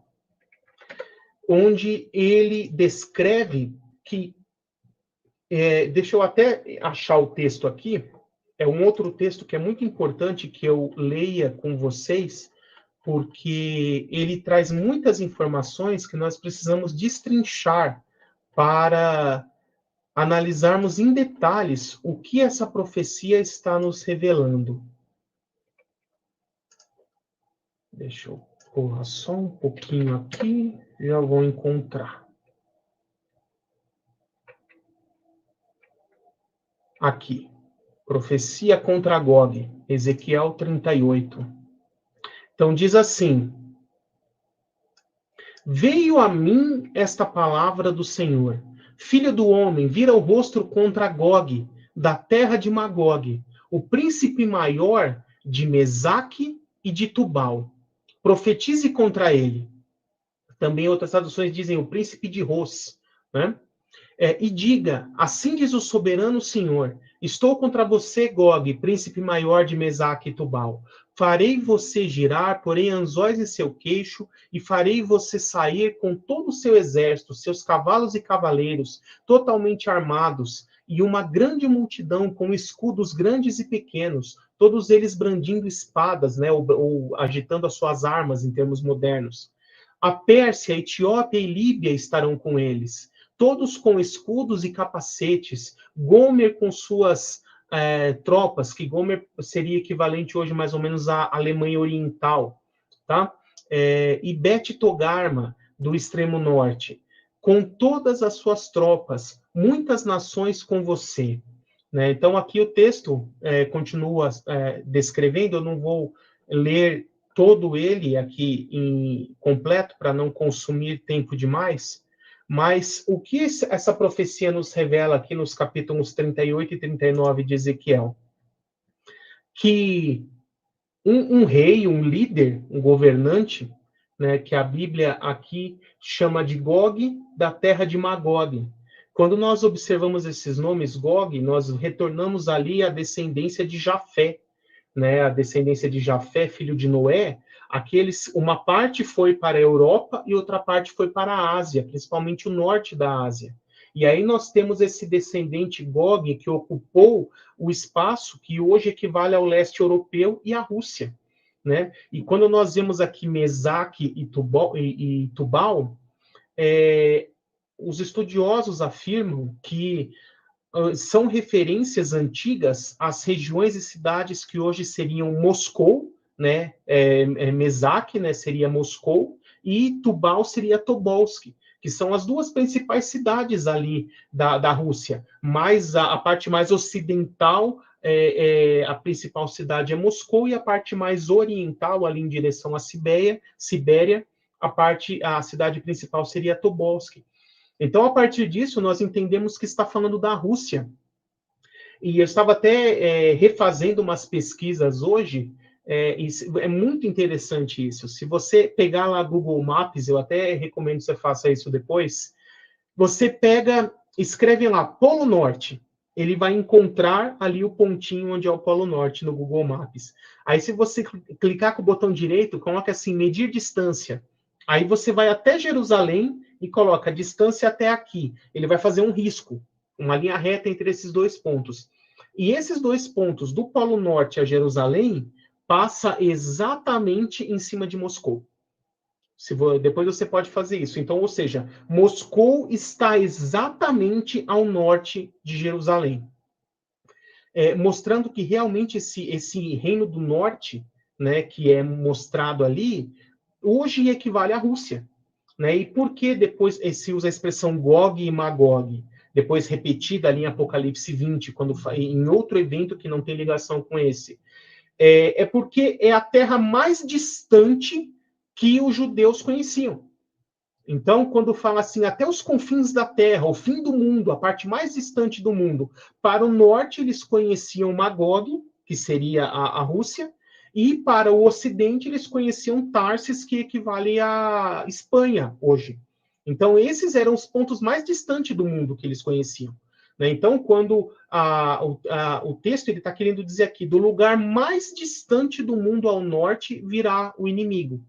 onde ele descreve que... deixa eu até achar o texto aqui. É um outro texto que é muito importante que eu leia com vocês, porque ele traz muitas informações que nós precisamos destrinchar para analisarmos em detalhes o que essa profecia está nos revelando. Deixa eu pular só um pouquinho aqui, já vou encontrar. Aqui, profecia contra Gog, Ezequiel 38. Então diz assim: veio a mim esta palavra do Senhor, filho do homem, vira o rosto contra Gog, da terra de Magog, o príncipe maior de Mesaque e de Tubal. Profetize contra ele. Também outras traduções dizem o príncipe de Ros, né? E diga, assim diz o soberano Senhor, estou contra você, Gog, príncipe maior de Mesaque e Tubal. farei você girar, porém anzóis em seu queixo, e farei você sair com todo o seu exército, seus cavalos e cavaleiros, totalmente armados, e uma grande multidão com escudos grandes e pequenos, todos eles brandindo espadas, né, ou agitando as suas armas em termos modernos. A Pérsia, a Etiópia e Líbia estarão com eles, todos com escudos e capacetes, Gomer com suas tropas, que Gomer seria equivalente hoje mais ou menos à Alemanha Oriental, tá? E Bet Togarma, do extremo norte, com todas as suas tropas, muitas nações com você. Né? Então, aqui o texto continua descrevendo, eu não vou ler todo ele aqui em completo, para não consumir tempo demais, mas o que essa profecia nos revela aqui nos capítulos 38 e 39 de Ezequiel? Que um rei, um líder, um governante, né, que a Bíblia aqui chama de Gog, da terra de Magog. Quando nós observamos esses nomes, Gog, nós retornamos ali à descendência de Jafé, né, a descendência de Jafé, filho de Noé. Uma parte foi para a Europa e outra parte foi para a Ásia, principalmente o norte da Ásia. E aí nós temos esse descendente Gog que ocupou o espaço que hoje equivale ao leste europeu e à Rússia, né? E quando nós vemos aqui Mesaque e Tubal, os estudiosos afirmam que são referências antigas às regiões e cidades que hoje seriam Moscou, né? Mesaque, né? Seria Moscou, e Tubal seria Tobolsk, que são as duas principais cidades ali da Rússia. Mas a parte mais ocidental, a principal cidade é Moscou, e a parte mais oriental, ali em direção à Sibéria, a cidade principal seria Tobolsk. Então, a partir disso, nós entendemos que está falando da Rússia. E eu estava até refazendo umas pesquisas hoje, é muito interessante isso. Se você pegar lá Google Maps, eu até recomendo que você faça isso depois, você escreve lá Polo Norte, ele vai encontrar ali o pontinho onde é o Polo Norte no Google Maps. Aí, se você clicar com o botão direito, coloca assim, medir distância. Aí você vai até Jerusalém e coloca a distância até aqui. Ele vai fazer um risco, uma linha reta entre esses dois pontos. E esses dois pontos, do Polo Norte a Jerusalém, passa exatamente em cima de Moscou. Depois você pode fazer isso. Então, ou seja, Moscou está exatamente ao norte de Jerusalém. Mostrando que realmente esse reino do norte, né, que é mostrado ali, hoje equivale à Rússia. Né? E por que depois se usa a expressão Gog e Magog? Depois repetida ali em Apocalipse 20, em outro evento que não tem ligação com esse. Porque é a terra mais distante que os judeus conheciam. Então, quando fala assim, até os confins da terra, o fim do mundo, a parte mais distante do mundo, para o norte eles conheciam Magog, que seria a Rússia, e para o ocidente eles conheciam Tarsis, que equivale à Espanha hoje. Então, esses eram os pontos mais distantes do mundo que eles conheciam. Né? Então, quando o texto está querendo dizer aqui, do lugar mais distante do mundo ao norte virá o inimigo.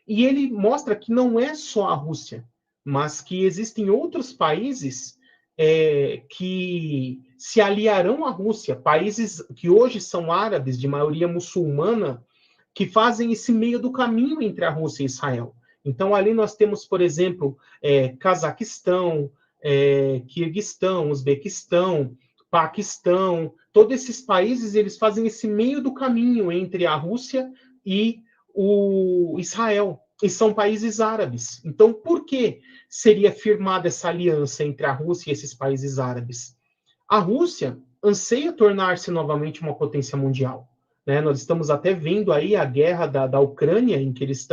E ele mostra que não é só a Rússia, mas que existem outros países que se aliarão à Rússia, países que hoje são árabes, de maioria muçulmana, que fazem esse meio do caminho entre a Rússia e Israel. Então, ali nós temos, por exemplo, Cazaquistão, Quirguistão, Uzbequistão, Paquistão, todos esses países, eles fazem esse meio do caminho entre a Rússia e o Israel, e são países árabes. Então, por que seria firmada essa aliança entre a Rússia e esses países árabes? A Rússia anseia tornar-se novamente uma potência mundial. Né? Nós estamos até vendo aí a guerra da Ucrânia, em que eles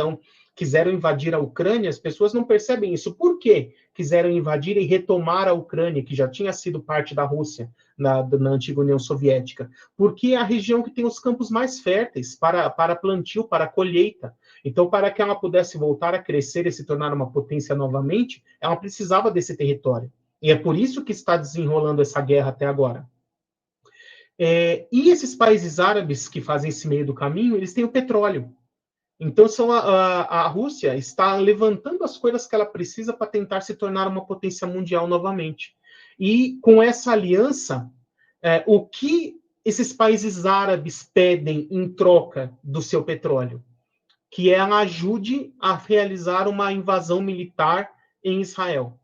quiseram invadir a Ucrânia, as pessoas não percebem isso. Por quê? Quiseram invadir e retomar a Ucrânia, que já tinha sido parte da Rússia, na antiga União Soviética. Porque é a região que tem os campos mais férteis para plantio, para colheita. Então, para que ela pudesse voltar a crescer e se tornar uma potência novamente, ela precisava desse território. E é por isso que está desenrolando essa guerra até agora. E esses países árabes que fazem esse meio do caminho, eles têm o petróleo. Então, a Rússia está levantando as coisas que ela precisa para tentar se tornar uma potência mundial novamente. E com essa aliança, o que esses países árabes pedem em troca do seu petróleo? Que ela ajude a realizar uma invasão militar em Israel.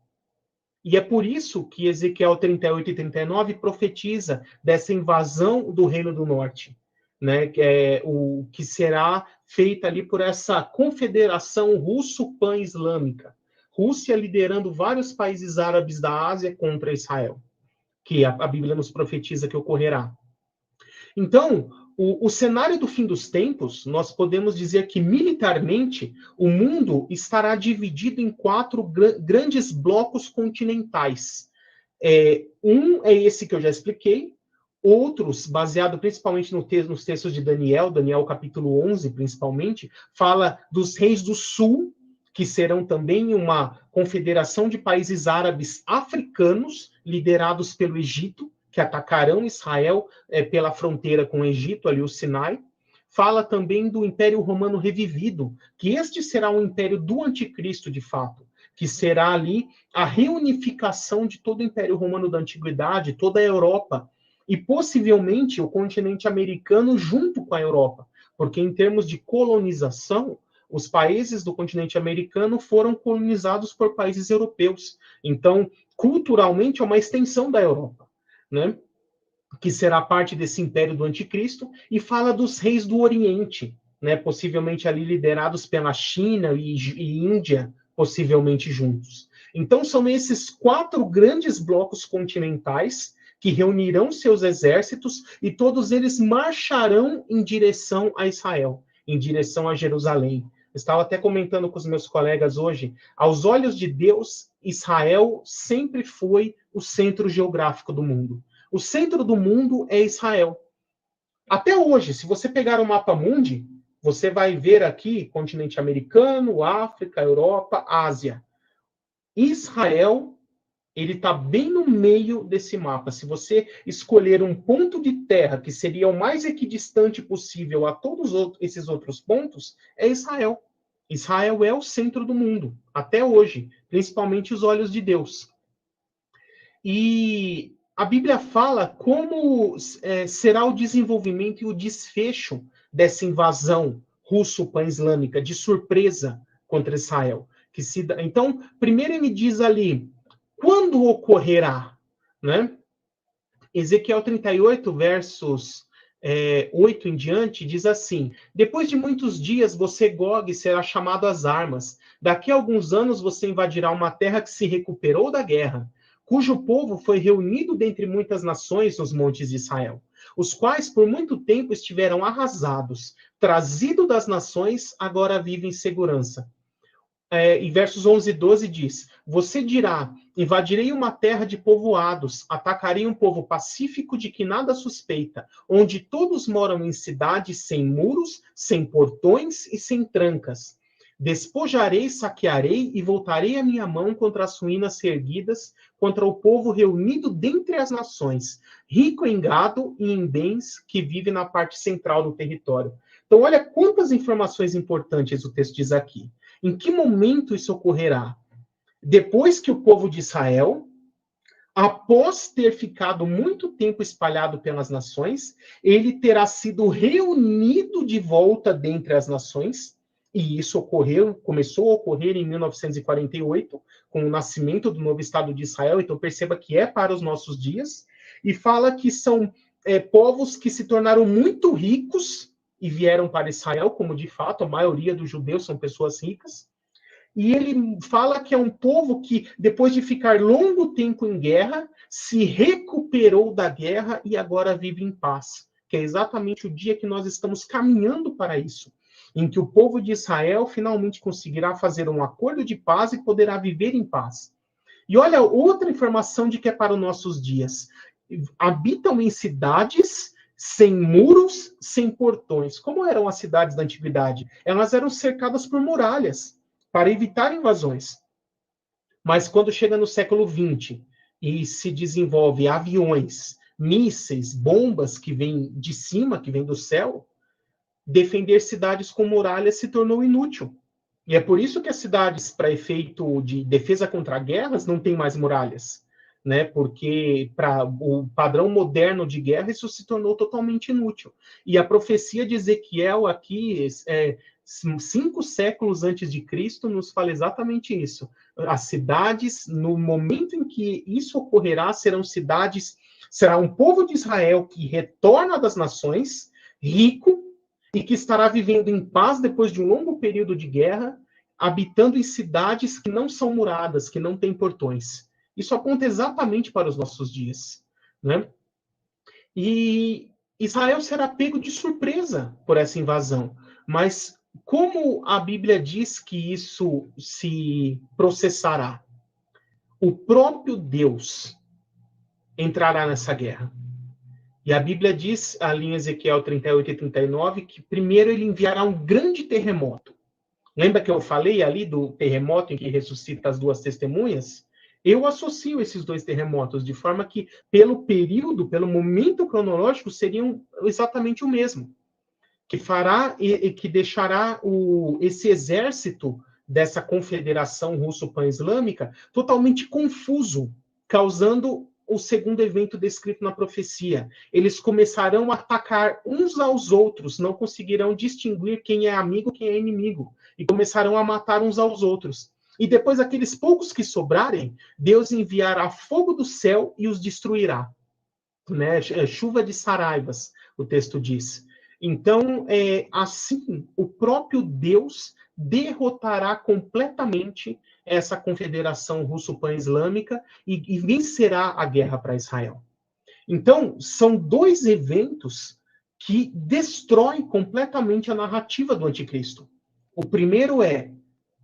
E é por isso que Ezequiel 38 e 39 profetiza dessa invasão do Reino do Norte, né? Que será feita ali por essa confederação russo-pan-islâmica. Rússia liderando vários países árabes da Ásia contra Israel, que a Bíblia nos profetiza que ocorrerá. Então, o cenário do fim dos tempos, nós podemos dizer que militarmente o mundo estará dividido em 4 grandes blocos continentais. Um é esse que eu já expliquei, outros, baseado principalmente nos textos de Daniel capítulo 11, principalmente, fala dos reis do sul, que serão também uma confederação de países árabes africanos, liderados pelo Egito, que atacarão Israel pela fronteira com o Egito, ali o Sinai. Fala também do Império Romano revivido, que este será um império do anticristo, de fato, que será ali a reunificação de todo o Império Romano da Antiguidade, toda a Europa, e possivelmente o continente americano junto com a Europa, porque em termos de colonização, os países do continente americano foram colonizados por países europeus. Então, culturalmente, é uma extensão da Europa, né? Que será parte desse império do anticristo, e fala dos reis do Oriente, né? Possivelmente ali liderados pela China e Índia, possivelmente juntos. Então, são esses 4 grandes blocos continentais que reunirão seus exércitos e todos eles marcharão em direção a Israel, em direção a Jerusalém. Eu estava até comentando com os meus colegas hoje, aos olhos de Deus, Israel sempre foi o centro geográfico do mundo. O centro do mundo é Israel. Até hoje, se você pegar o mapa mundi, você vai ver aqui continente americano, África, Europa, Ásia. Israel, ele está bem no meio desse mapa. Se você escolher um ponto de terra que seria o mais equidistante possível a todos esses outros pontos, é Israel. Israel é o centro do mundo, até hoje, principalmente os olhos de Deus. E a Bíblia fala como será o desenvolvimento e o desfecho dessa invasão russo-pan-islâmica, de surpresa contra Israel. Então, primeiro ele diz ali, quando ocorrerá? Né? Ezequiel 38, versos 8 em diante, diz assim, depois de muitos dias você, Gog, será chamado às armas. Daqui a alguns anos você invadirá uma terra que se recuperou da guerra, cujo povo foi reunido dentre muitas nações nos montes de Israel, os quais por muito tempo estiveram arrasados, trazido das nações, agora vivem em segurança. Em versos 11 e 12 diz, você dirá, invadirei uma terra de povoados, atacarei um povo pacífico de que nada suspeita, onde todos moram em cidades sem muros, sem portões e sem trancas. Despojarei, saquearei e voltarei a minha mão contra as ruínas erguidas, contra o povo reunido dentre as nações, rico em gado e em bens, que vive na parte central do território. Então, olha quantas informações importantes o texto diz aqui. Em que momento isso ocorrerá? Depois que o povo de Israel, após ter ficado muito tempo espalhado pelas nações, ele terá sido reunido de volta dentre as nações, e isso começou a ocorrer em 1948, com o nascimento do novo Estado de Israel, então perceba que é para os nossos dias, e fala que são povos que se tornaram muito ricos e vieram para Israel, como de fato a maioria dos judeus são pessoas ricas, e ele fala que é um povo que, depois de ficar longo tempo em guerra, se recuperou da guerra e agora vive em paz, que é exatamente o dia que nós estamos caminhando para isso, em que o povo de Israel finalmente conseguirá fazer um acordo de paz e poderá viver em paz. E olha, outra informação de que é para os nossos dias. Habitam em cidades sem muros, sem portões. Como eram as cidades da antiguidade? Elas eram cercadas por muralhas, para evitar invasões. Mas quando chega no século XX e se desenvolve aviões, mísseis, bombas que vêm de cima, que vêm do céu, defender cidades com muralhas se tornou inútil. E é por isso que as cidades, para efeito de defesa contra guerras, não têm mais muralhas, né? Porque para o padrão moderno de guerra, isso se tornou totalmente inútil. E a profecia de Ezequiel aqui, 5 séculos antes de Cristo, nos fala exatamente isso. As cidades, no momento em que isso ocorrerá, será um povo de Israel que retorna das nações, rico, e que estará vivendo em paz depois de um longo período de guerra, habitando em cidades que não são muradas, que não têm portões. Isso aponta exatamente para os nossos dias, né? E Israel será pego de surpresa por essa invasão, mas como a Bíblia diz que isso se processará? O próprio Deus entrará nessa guerra. E a Bíblia diz, ali em Ezequiel 38 e 39, que primeiro ele enviará um grande terremoto. Lembra que eu falei ali do terremoto em que ressuscita as 2 testemunhas? Eu associo esses 2 terremotos de forma que, pelo período, pelo momento cronológico, seriam exatamente o mesmo. Que fará e que deixará esse exército dessa confederação russo-pan-islâmica totalmente confuso, causando o segundo evento descrito na profecia. Eles começarão a atacar uns aos outros, não conseguirão distinguir quem é amigo e quem é inimigo, e começarão a matar uns aos outros. E depois, aqueles poucos que sobrarem, Deus enviará fogo do céu e os destruirá. Né? Chuva de saraivas, o texto diz. Então, assim, o próprio Deus derrotará completamente essa confederação russo-pan-islâmica e vencerá a guerra para Israel. Então, são 2 eventos que destroem completamente a narrativa do anticristo. O primeiro é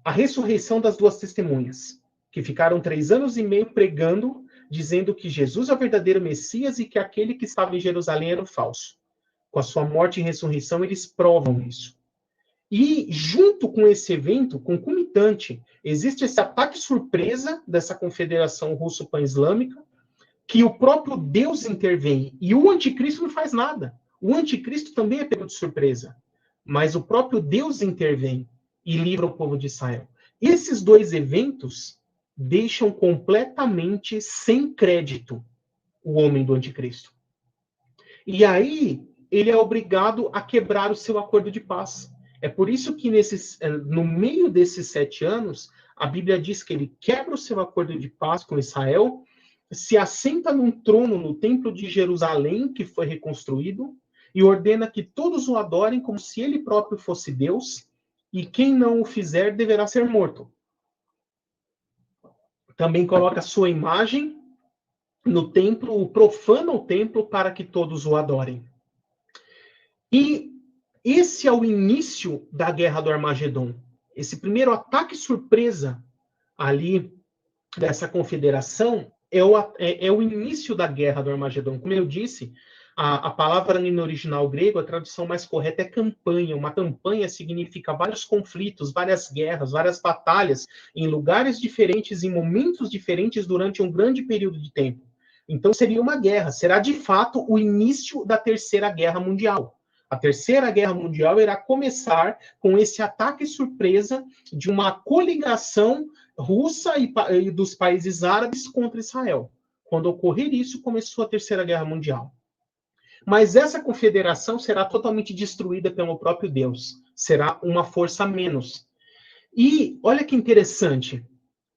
a ressurreição das 2 testemunhas, que ficaram 3 anos e meio pregando, dizendo que Jesus é o verdadeiro Messias e que aquele que estava em Jerusalém era o falso. Com a sua morte e ressurreição, eles provam isso. E, junto com esse evento concomitante, existe esse ataque surpresa dessa confederação russo-pan-islâmica, que o próprio Deus intervém, e o anticristo não faz nada. O anticristo também é pego de surpresa, mas o próprio Deus intervém e livra o povo de Israel. Esses 2 eventos deixam completamente sem crédito o homem do anticristo. E aí, ele é obrigado a quebrar o seu acordo de paz. É por isso que no meio desses 7 anos, a Bíblia diz que ele quebra o seu acordo de paz com Israel, se assenta num trono no templo de Jerusalém, que foi reconstruído, e ordena que todos o adorem como se ele próprio fosse Deus, e quem não o fizer deverá ser morto. Também coloca sua imagem no templo, profana o templo para que todos o adorem. E esse é o início da Guerra do Armagedon. Esse primeiro ataque surpresa ali dessa confederação é o início da Guerra do Armagedon. Como eu disse, a palavra no original grego, a tradução mais correta é campanha. Uma campanha significa vários conflitos, várias guerras, várias batalhas em lugares diferentes, em momentos diferentes, durante um grande período de tempo. Então seria uma guerra, será de fato o início da Terceira Guerra Mundial. A Terceira Guerra Mundial irá começar com esse ataque surpresa de uma coligação russa e dos países árabes contra Israel. Quando ocorrer isso, começou a Terceira Guerra Mundial. Mas essa confederação será totalmente destruída pelo próprio Deus. Será uma força a menos. E olha que interessante.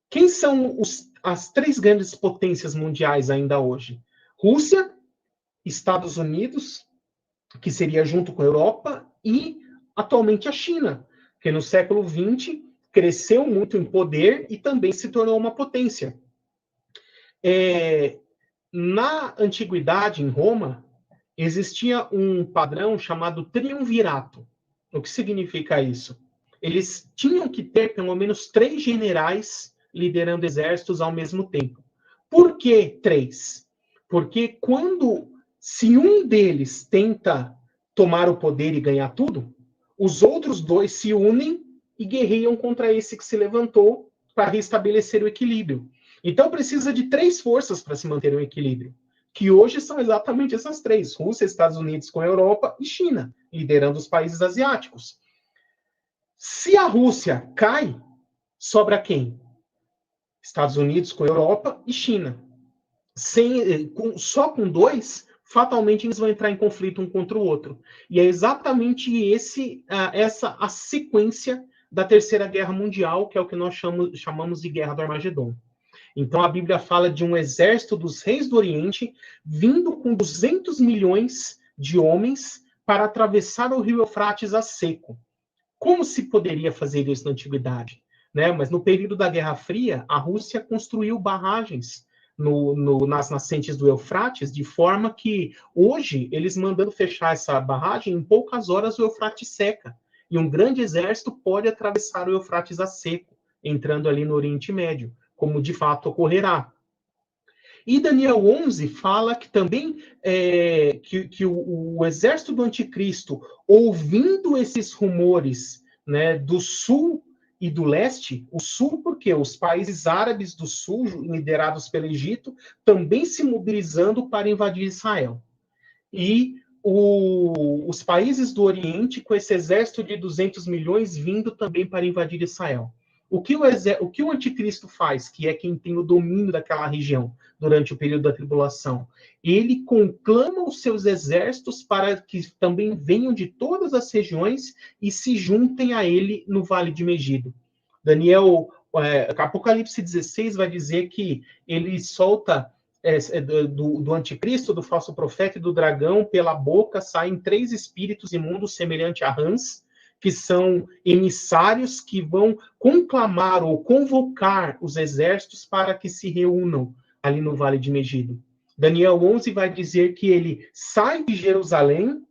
Quem são as 3 grandes potências mundiais ainda hoje? Rússia, Estados Unidos, que seria junto com a Europa, e atualmente a China, que no século XX cresceu muito em poder e também se tornou uma potência. Na antiguidade, em Roma, existia um padrão chamado triunvirato. O que significa isso? Eles tinham que ter pelo menos 3 generais liderando exércitos ao mesmo tempo. Por que 3? Porque se um deles tenta tomar o poder e ganhar tudo, os outros 2 se unem e guerreiam contra esse que se levantou para restabelecer o equilíbrio. Então precisa de 3 forças para se manter um equilíbrio. que hoje são exatamente essas três: Rússia, Estados Unidos com a Europa e China, liderando os países asiáticos. Se a Rússia cai, sobra quem? Estados Unidos com a Europa e China. Só com dois, fatalmente eles vão entrar em conflito um contra o outro. E é exatamente essa a sequência da Terceira Guerra Mundial, que é o que nós chamamos de Guerra do Armagedon. Então a Bíblia fala de um exército dos reis do Oriente vindo com 200 milhões de homens para atravessar o rio Eufrates a seco. Como se poderia fazer isso na antiguidade? Né? Mas no período da Guerra Fria, a Rússia construiu barragens nas nascentes do Eufrates, de forma que hoje, eles mandando fechar essa barragem, em poucas horas o Eufrates seca. E um grande exército pode atravessar o Eufrates a seco, entrando ali no Oriente Médio, como de fato ocorrerá. E Daniel 11 fala que também que o exército do anticristo, ouvindo esses rumores, né, do sul e do leste, o sul porque os países árabes do sul, liderados pelo Egito, também se mobilizando para invadir Israel. E os países do Oriente com esse exército de 200 milhões vindo também para invadir Israel. O que o anticristo faz, que é quem tem o domínio daquela região durante o período da tribulação? Ele conclama os seus exércitos para que também venham de todas as regiões e se juntem a ele no Vale de Megido. Apocalipse 16 vai dizer que ele solta do anticristo, do falso profeta e do dragão, pela boca saem 3 espíritos imundos semelhante a rãs, que são emissários que vão conclamar ou convocar os exércitos para que se reúnam ali no Vale de Megido. Daniel 11 vai dizer que ele sai de Jerusalém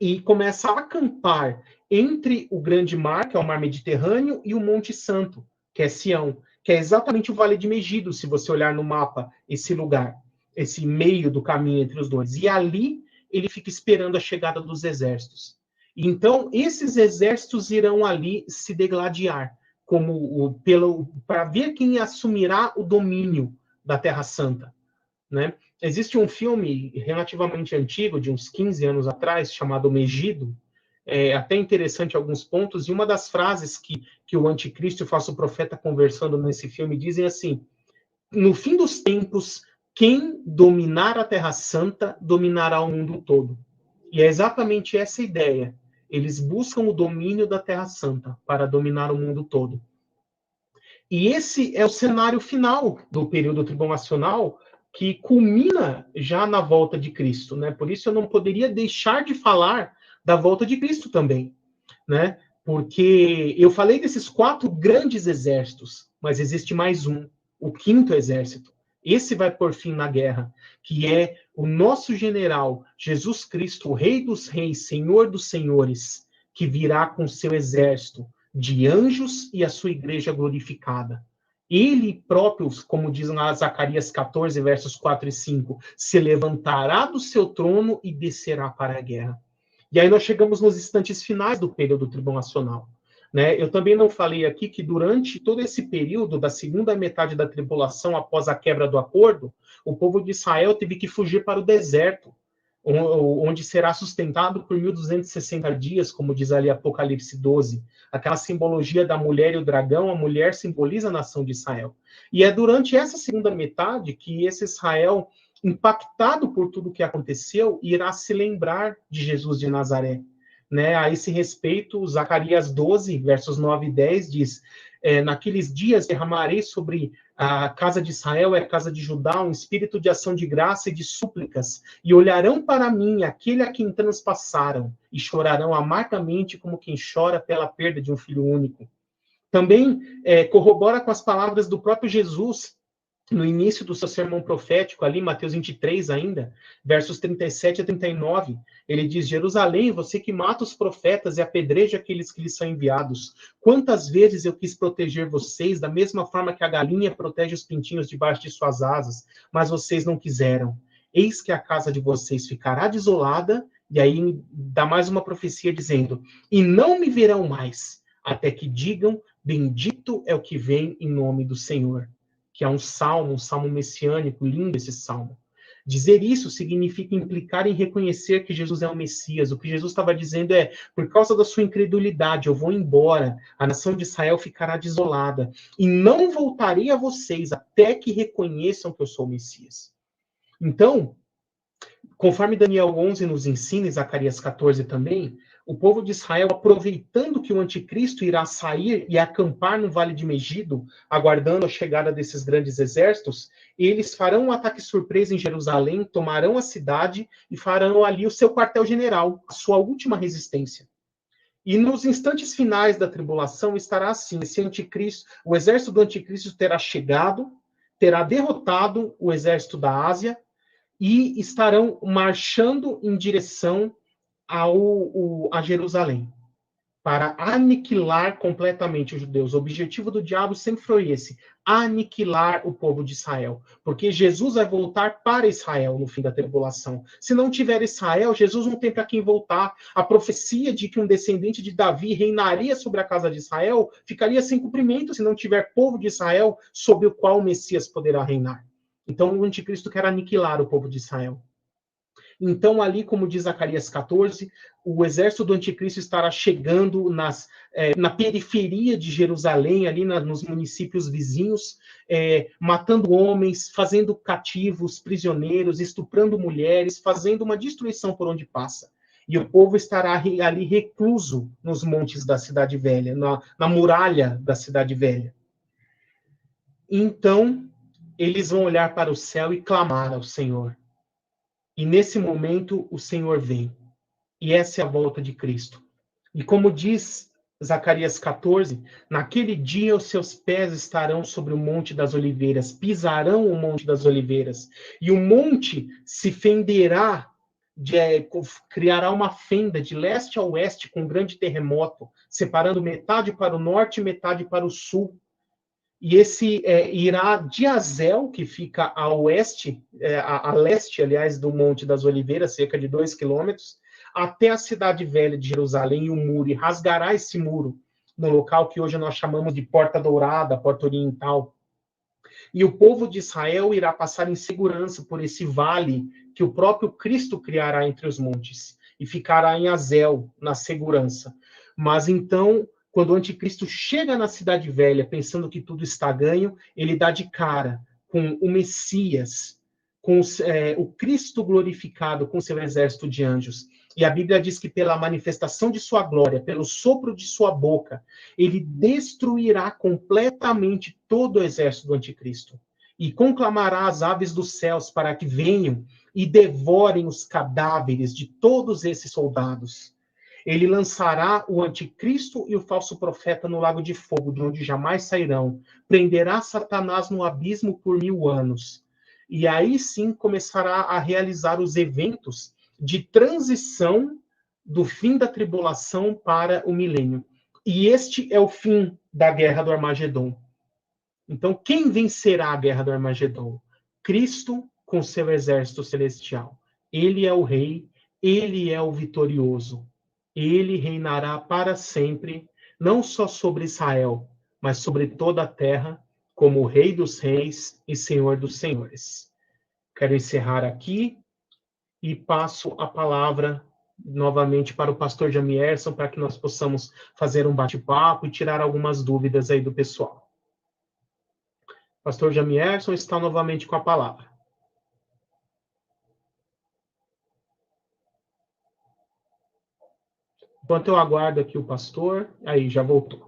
e começa a acampar entre o grande mar, que é o mar Mediterrâneo, e o Monte Santo, que é Sião, que é exatamente o Vale de Megido, se você olhar no mapa, esse lugar, esse meio do caminho entre os dois. E ali ele fica esperando a chegada dos exércitos. Então, esses exércitos irão ali se degladiar, para ver quem assumirá o domínio da Terra Santa, né? Existe um filme relativamente antigo, de uns 15 anos atrás, chamado Megido, até interessante alguns pontos, e uma das frases que o anticristo e o falso profeta conversando nesse filme dizem assim: no fim dos tempos, quem dominar a Terra Santa dominará o mundo todo. E é exatamente essa ideia. Eles buscam o domínio da Terra Santa para dominar o mundo todo. E esse é o cenário final do período tribulacional, que culmina já na volta de Cristo, né? Por isso eu não poderia deixar de falar da volta de Cristo também, né? Porque eu falei desses 4 grandes exércitos, mas existe mais um, o 5º exército. Esse vai por fim na guerra, que é o nosso general, Jesus Cristo, o Rei dos Reis, Senhor dos Senhores, que virá com seu exército de anjos e a sua igreja glorificada. Ele próprio, como diz lá Zacarias 14, versos 4 e 5, se levantará do seu trono e descerá para a guerra. E aí nós chegamos nos instantes finais do período tribulacional, né? Eu também não falei aqui que durante todo esse período da segunda metade da tribulação, após a quebra do acordo, o povo de Israel teve que fugir para o deserto, onde será sustentado por 1260 dias, como diz ali Apocalipse 12. Aquela simbologia da mulher e o dragão, a mulher simboliza a nação de Israel. E é durante essa segunda metade que esse Israel, impactado por tudo o que aconteceu, irá se lembrar de Jesus de Nazaré. Né? A esse respeito, Zacarias 12, versos 9 e 10 diz: naqueles dias derramarei sobre a casa de Israel e a casa de Judá um espírito de ação de graça e de súplicas, e olharão para mim, aquele a quem transpassaram, e chorarão amargamente como quem chora pela perda de um filho único. Também corrobora com as palavras do próprio Jesus, no início do seu sermão profético, ali, Mateus 23 ainda, versos 37 a 39, ele diz: Jerusalém, você que mata os profetas e apedreja aqueles que lhes são enviados, quantas vezes eu quis proteger vocês, da mesma forma que a galinha protege os pintinhos debaixo de suas asas, mas vocês não quiseram. Eis que a casa de vocês ficará desolada, e aí dá mais uma profecia dizendo: e não me verão mais, até que digam, bendito é o que vem em nome do Senhor. Que é um salmo messiânico, lindo esse salmo. Dizer isso significa implicar em reconhecer que Jesus é o Messias. O que Jesus estava dizendo é, por causa da sua incredulidade, eu vou embora, a nação de Israel ficará desolada, e não voltarei a vocês até que reconheçam que eu sou o Messias. Então, conforme Daniel 11 nos ensina, e Zacarias 14 também, o povo de Israel, aproveitando que o anticristo irá sair e acampar no Vale de Megido, aguardando a chegada desses grandes exércitos, eles farão um ataque surpresa em Jerusalém, tomarão a cidade e farão ali o seu quartel-general, a sua última resistência. E nos instantes finais da tribulação estará assim, esse anticristo, o exército do anticristo terá chegado, terá derrotado o exército da Ásia, e estarão marchando em direção a Jerusalém, para aniquilar completamente os judeus. O objetivo do diabo sempre foi esse, aniquilar o povo de Israel, porque Jesus vai voltar para Israel no fim da tribulação. Se não tiver Israel, Jesus não tem para quem voltar. A profecia de que um descendente de Davi reinaria sobre a casa de Israel ficaria sem cumprimento se não tiver povo de Israel sobre o qual o Messias poderá reinar. Então o anticristo quer aniquilar o povo de Israel. Então, ali, como diz Zacarias 14, o exército do anticristo estará chegando na periferia de Jerusalém, ali nos municípios vizinhos, matando homens, fazendo cativos, prisioneiros, estuprando mulheres, fazendo uma destruição por onde passa. E o povo estará ali recluso nos montes da Cidade Velha, na muralha da Cidade Velha. Então, eles vão olhar para o céu e clamar ao Senhor. E nesse momento o Senhor vem. E essa é a volta de Cristo. E como diz Zacarias 14, naquele dia os seus pés estarão sobre o Monte das Oliveiras, pisarão o Monte das Oliveiras, e o monte se fenderá, criará uma fenda de leste a oeste com um grande terremoto, separando metade para o norte e metade para o sul. E esse irá de Azel, que fica a oeste, a leste, aliás, do Monte das Oliveiras, cerca de 2 quilômetros, até a cidade velha de Jerusalém e o muro, e rasgará esse muro no local que hoje nós chamamos de Porta Dourada, Porta Oriental. E o povo de Israel irá passar em segurança por esse vale que o próprio Cristo criará entre os montes, e ficará em Azel, na segurança. Mas então, quando o anticristo chega na cidade velha, pensando que tudo está ganho, ele dá de cara com o Messias, com o Cristo glorificado com seu exército de anjos. E a Bíblia diz que pela manifestação de sua glória, pelo sopro de sua boca, ele destruirá completamente todo o exército do anticristo. E conclamará as aves dos céus para que venham e devorem os cadáveres de todos esses soldados. Ele lançará o anticristo e o falso profeta no lago de fogo, de onde jamais sairão. Prenderá Satanás no abismo por 1000 anos. E aí sim começará a realizar os eventos de transição do fim da tribulação para o milênio. E este é o fim da guerra do Armagedon. Então, quem vencerá a guerra do Armagedon? Cristo com seu exército celestial. Ele é o rei, ele é o vitorioso. Ele reinará para sempre, não só sobre Israel, mas sobre toda a terra, como o Rei dos Reis e Senhor dos Senhores. Quero encerrar aqui e passo a palavra novamente para o pastor Jamierson, para que nós possamos fazer um bate-papo e tirar algumas dúvidas aí do pessoal. Pastor Jamierson está novamente com a palavra. Enquanto eu aguardo aqui o pastor, aí, já voltou.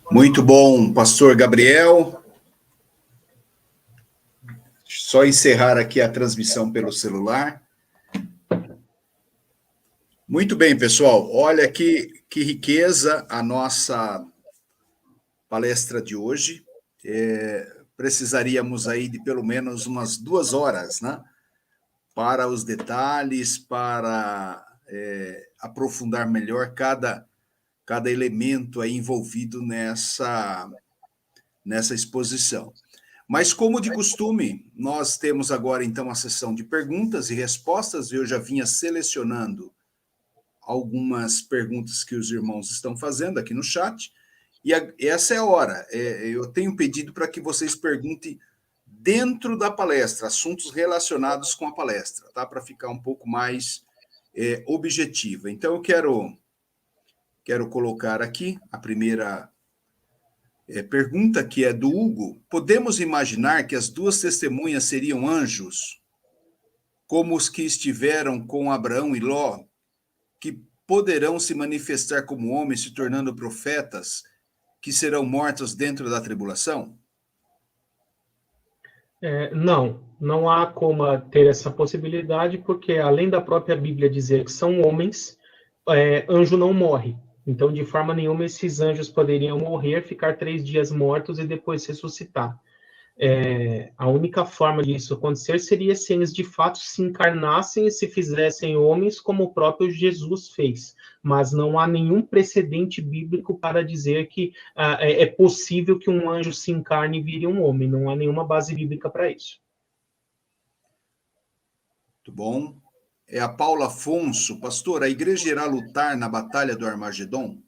Muito bom, pastor Gabriel. Só encerrar aqui a transmissão pelo celular. Muito bem, pessoal. Olha que riqueza a nossa palestra de hoje. Precisaríamos aí de pelo menos umas 2 horas, né? Para os detalhes, para aprofundar melhor cada elemento aí envolvido nessa exposição. Mas, como de costume, nós temos agora, então, a sessão de perguntas e respostas. Eu já vinha selecionando algumas perguntas que os irmãos estão fazendo aqui no chat, e essa é a hora. Eu tenho pedido para que vocês perguntem dentro da palestra, assuntos relacionados com a palestra, tá? Para ficar um pouco mais objetiva. Então, eu quero colocar aqui a primeira pergunta, que é do Hugo. Podemos imaginar que as duas testemunhas seriam anjos, como os que estiveram com Abraão e Ló, que poderão se manifestar como homens, se tornando profetas, que serão mortos dentro da tribulação? Não há como ter essa possibilidade, porque além da própria Bíblia dizer que são homens, anjo não morre. Então, de forma nenhuma, esses anjos poderiam morrer, ficar 3 dias mortos e depois ressuscitar. A única forma disso acontecer seria se eles de fato se encarnassem e se fizessem homens, como o próprio Jesus fez. Mas não há nenhum precedente bíblico para dizer que é possível que um anjo se encarne e vire um homem. Não há nenhuma base bíblica para isso. Muito bom. É a Paula Afonso. Pastor, a igreja irá lutar na batalha do Armagedon?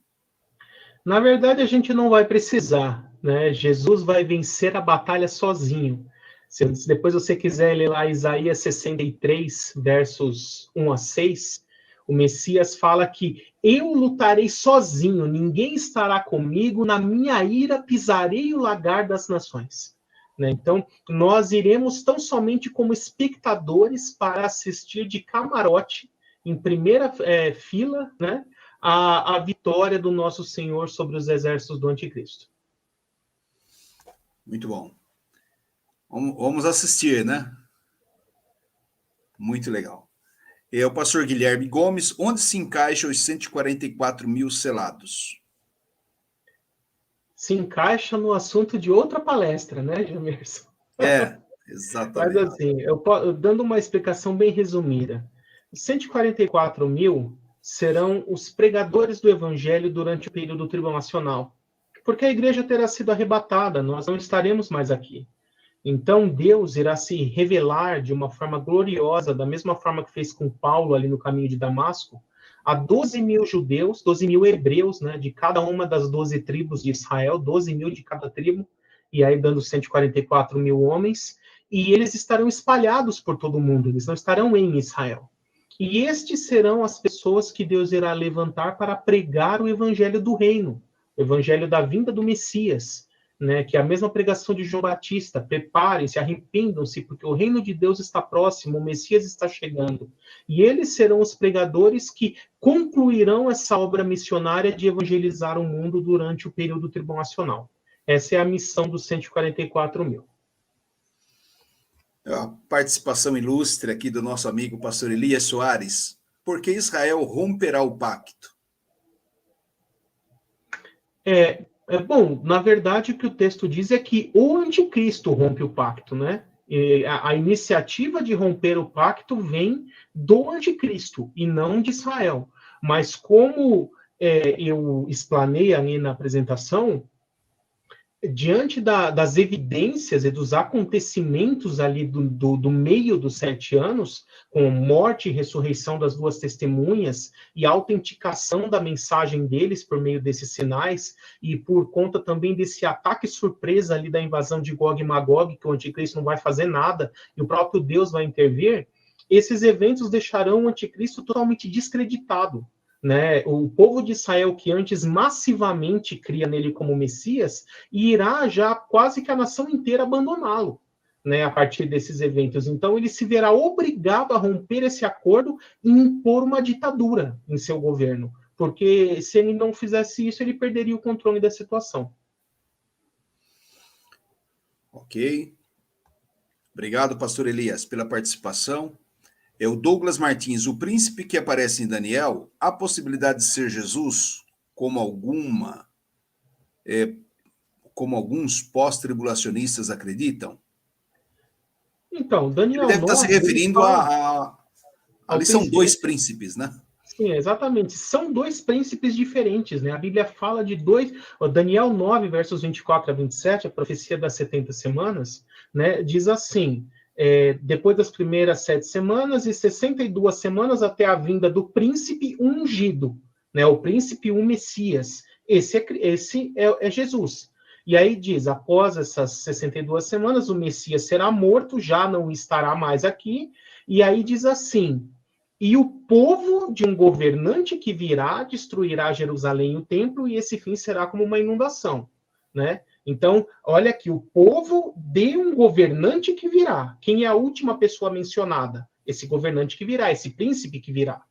Na verdade, a gente não vai precisar, né? Jesus vai vencer a batalha sozinho. Se depois você quiser ler lá Isaías 63, versos 1 a 6, o Messias fala que eu lutarei sozinho, ninguém estará comigo, na minha ira pisarei o lagar das nações. Né? Então, nós iremos tão somente como espectadores para assistir de camarote, em primeira fila, né? A vitória do nosso Senhor sobre os exércitos do Anticristo. Muito bom. Vamos assistir, né? Muito legal. O pastor Guilherme Gomes, onde se encaixam os 144 mil selados? Se encaixa no assunto de outra palestra, né, Jamerson? Exatamente. Mas assim, dando uma explicação bem resumida, os 144 mil serão os pregadores do evangelho durante o período tribulacional, porque a igreja terá sido arrebatada, nós não estaremos mais aqui. Então, Deus irá se revelar de uma forma gloriosa, da mesma forma que fez com Paulo ali no caminho de Damasco, a 12 mil judeus, 12 mil hebreus, né, de cada uma das 12 tribos de Israel, 12 mil de cada tribo, e aí dando 144 mil homens, e eles estarão espalhados por todo o mundo, eles não estarão em Israel. E estes serão as pessoas que Deus irá levantar para pregar o evangelho do reino, o evangelho da vinda do Messias, né, que é a mesma pregação de João Batista: preparem-se, arrependam-se, porque o reino de Deus está próximo, o Messias está chegando. E eles serão os pregadores que concluirão essa obra missionária de evangelizar o mundo durante o período tribulacional. Essa é a missão dos 144 mil. A participação ilustre aqui do nosso amigo pastor Elias Soares. Por que Israel romperá o pacto? Bom, na verdade, o que o texto diz é que o anticristo rompe o pacto, né? E a iniciativa de romper o pacto vem do anticristo e não de Israel. Mas como eu explanei ali na apresentação, diante das evidências e dos acontecimentos ali do meio dos 7 anos, com morte e ressurreição das 2 testemunhas e a autenticação da mensagem deles por meio desses sinais, e por conta também desse ataque surpresa ali da invasão de Gog e Magog, que o anticristo não vai fazer nada e o próprio Deus vai intervir, esses eventos deixarão o anticristo totalmente descreditado. Né, o povo de Israel, que antes massivamente cria nele como Messias, irá já quase que a nação inteira abandoná-lo, né, a partir desses eventos. Então ele se verá obrigado a romper esse acordo e impor uma ditadura em seu governo, porque se ele não fizesse isso, ele perderia o controle da situação. Ok. Obrigado, pastor Elias, pela participação. O Douglas Martins, o príncipe que aparece em Daniel, há possibilidade de ser Jesus, como alguns pós-tribulacionistas acreditam? Então, Daniel 9... Ele deve estar se referindo ali são 2 príncipes, né? Sim, exatamente. São 2 príncipes diferentes, né? A Bíblia fala de 2... Daniel 9, versos 24 a 27, a profecia das 70 semanas, né, diz assim... depois das primeiras 7 semanas e 62 semanas até a vinda do príncipe ungido, né? O príncipe, o Messias. Esse é Jesus. E aí diz, após essas 62 semanas, o Messias será morto, já não estará mais aqui. E aí diz assim, e o povo de um governante que virá destruirá Jerusalém e o templo, e esse fim será como uma inundação, né? Então, olha aqui, o povo de um governante que virá. Quem é a última pessoa mencionada? Esse governante que virá, esse príncipe que virá.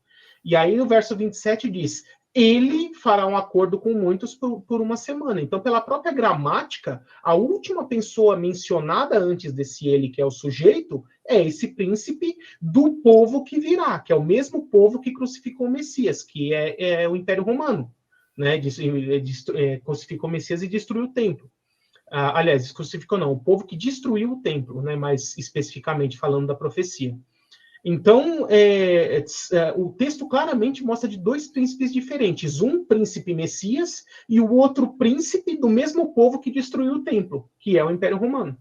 E aí no verso 27 diz, ele fará um acordo com muitos por uma semana. Então, pela própria gramática, a última pessoa mencionada antes desse ele, que é o sujeito, é esse príncipe do povo que virá, que é o mesmo povo que crucificou o Messias, que é o Império Romano, né? Crucificou o Messias e destruiu o templo. Aliás, crucificou não, o povo que destruiu o templo, né? Mais especificamente falando da profecia. Então, o texto claramente mostra de dois príncipes diferentes. Um príncipe Messias e o outro príncipe do mesmo povo que destruiu o templo, que é o Império Romano.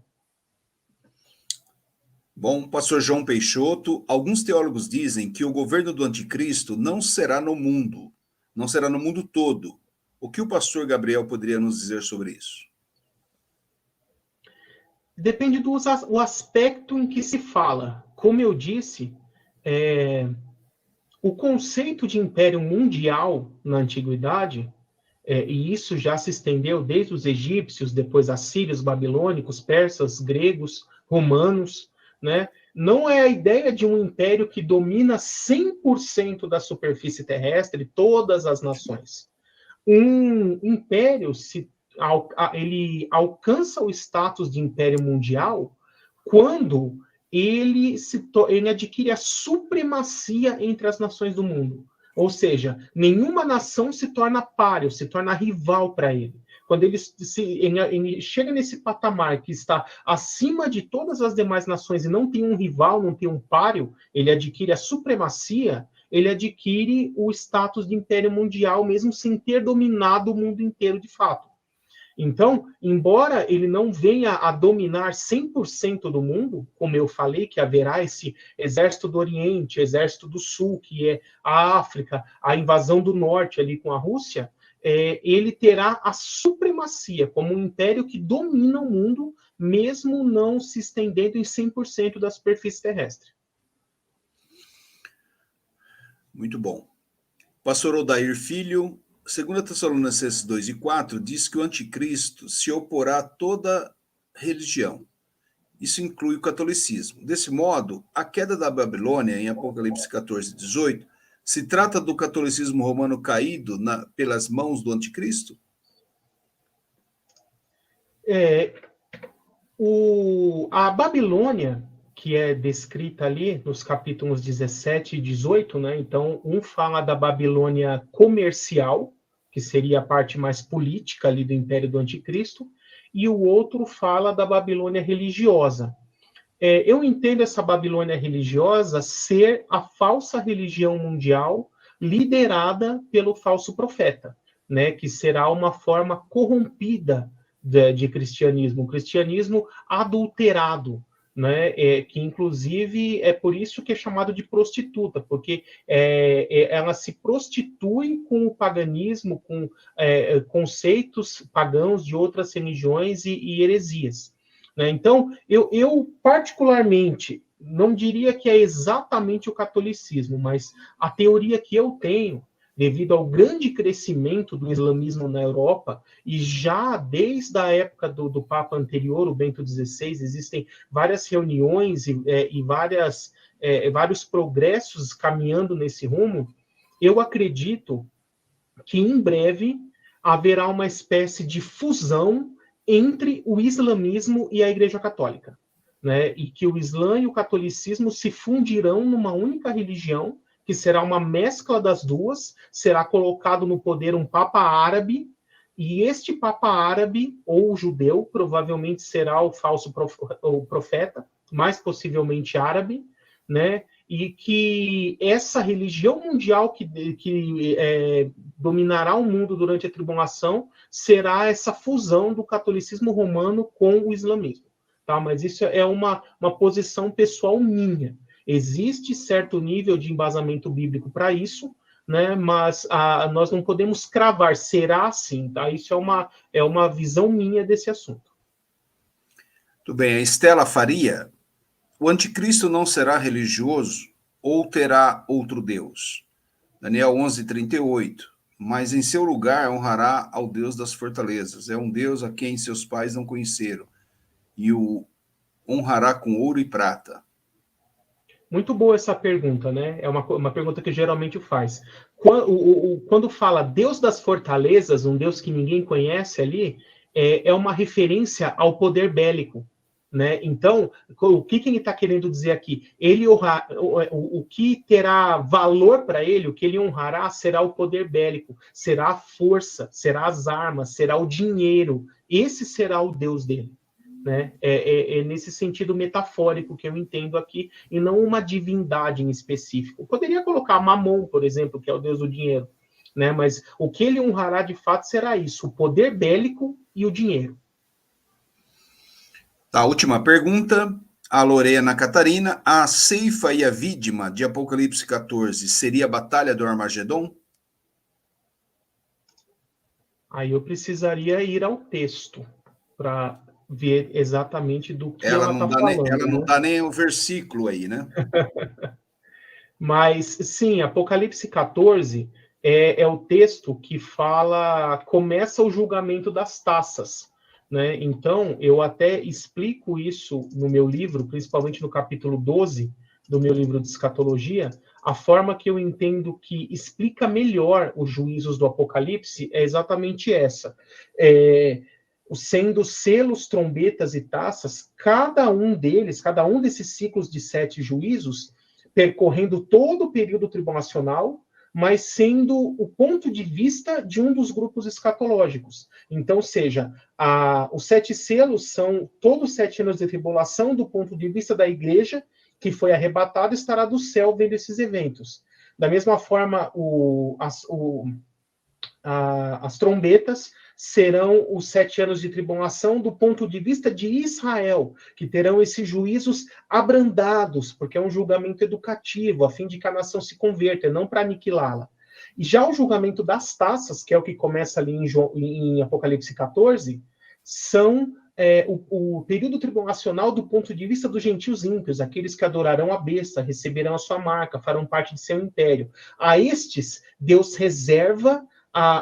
Bom, pastor João Peixoto, alguns teólogos dizem que o governo do anticristo não será no mundo todo. O que o pastor Gabriel poderia nos dizer sobre isso? Depende do aspecto em que se fala. Como eu disse, o conceito de império mundial na antiguidade, e isso já se estendeu desde os egípcios, depois assírios, babilônicos, persas, gregos, romanos, né? Não é a ideia de um império que domina 100% da superfície terrestre, todas as nações. Um império ele alcança o status de império mundial quando ele adquire a supremacia entre as nações do mundo. Ou seja, nenhuma nação se torna páreo, se torna rival para ele. Quando ele chega nesse patamar que está acima de todas as demais nações e não tem um rival, não tem um páreo, ele adquire a supremacia, ele adquire o status de império mundial, mesmo sem ter dominado o mundo inteiro de fato. Então, embora ele não venha a dominar 100% do mundo, como eu falei, que haverá esse exército do Oriente, exército do Sul, que é a África, a invasão do Norte ali com a Rússia, ele terá a supremacia como um império que domina o mundo, mesmo não se estendendo em 100% da superfície terrestre. Muito bom. Pastor Odair Filho, 2 Tessalonicenses 2 e 4 diz que o anticristo se oporá a toda religião. Isso inclui o catolicismo. Desse modo, a queda da Babilônia, em Apocalipse 14 e 18, se trata do catolicismo romano caído pelas mãos do anticristo? A Babilônia, que é descrita ali nos capítulos 17 e 18, né? Então, um fala da Babilônia comercial, que seria a parte mais política ali do Império do Anticristo, e o outro fala da Babilônia religiosa. Eu entendo essa Babilônia religiosa ser a falsa religião mundial liderada pelo falso profeta, né? Que será uma forma corrompida de cristianismo, um cristianismo adulterado, né? Que inclusive é por isso que é chamado de prostituta, porque ela se prostitui com o paganismo, com conceitos pagãos de outras religiões e heresias. Né? Então, eu particularmente não diria que é exatamente o catolicismo, mas a teoria que eu tenho, devido ao grande crescimento do islamismo na Europa, e já desde a época do Papa anterior, o Bento XVI, existem várias reuniões e vários progressos caminhando nesse rumo, eu acredito que em breve haverá uma espécie de fusão entre o islamismo e a Igreja Católica, né? E que o Islã e o catolicismo se fundirão numa única religião, que será uma mescla das duas, será colocado no poder um Papa árabe, e este Papa árabe, ou judeu, provavelmente será o falso profeta, mais possivelmente árabe, né? E que essa religião mundial que dominará o mundo durante a tribulação será essa fusão do catolicismo romano com o islamismo. Tá? Mas isso é uma posição pessoal minha. Existe certo nível de embasamento bíblico para isso, né? Mas nós não podemos cravar, será assim, tá? Isso é uma visão minha desse assunto. Tudo bem. A Estela Faria, o anticristo não será religioso ou terá outro Deus? Daniel 11:38. Mas em seu lugar honrará ao Deus das fortalezas. É um Deus a quem seus pais não conheceram. E o honrará com ouro e prata. Muito boa essa pergunta, né? É uma pergunta que geralmente faz. Quando fala Deus das fortalezas, um Deus que ninguém conhece ali, é uma referência ao poder bélico, né? Então, o que ele está querendo dizer aqui? Ele o que terá valor para ele, o que ele honrará, será o poder bélico, será a força, será as armas, será o dinheiro. Esse será o Deus dele. Né? É nesse sentido metafórico que eu entendo aqui, e não uma divindade em específico. Eu poderia colocar Mamon, por exemplo, que é o deus do dinheiro, né? Mas o que ele honrará de fato será isso: o poder bélico e o dinheiro. A última pergunta, a Lorena Catarina. A ceifa e a vídima de Apocalipse 14 seria a batalha do Armagedon? Aí eu precisaria ir ao texto para ver exatamente do que ela está falando. Ela não dá nem o versículo aí, né? Mas, sim, Apocalipse 14 é o texto que começa o julgamento das taças, né? Então, eu até explico isso no meu livro, principalmente no capítulo 12 do meu livro de escatologia. A forma que eu entendo que explica melhor os juízos do Apocalipse é exatamente essa. Sendo selos, trombetas e taças, cada um desses ciclos de 7 juízos, percorrendo todo o período tribulacional, mas sendo o ponto de vista de um dos grupos escatológicos. Então, seja, os 7 selos são todos os 7 anos de tribulação do ponto de vista da igreja, que foi arrebatada, estará do céu vendo esses eventos. Da mesma forma, as trombetas serão os 7 anos de tribulação do ponto de vista de Israel, que terão esses juízos abrandados, porque é um julgamento educativo, a fim de que a nação se converta, não para aniquilá-la. E já o julgamento das taças, que é o que começa ali em Apocalipse 14, são o período tribulacional do ponto de vista dos gentios ímpios, aqueles que adorarão a besta, receberão a sua marca, farão parte de seu império. A estes, Deus reserva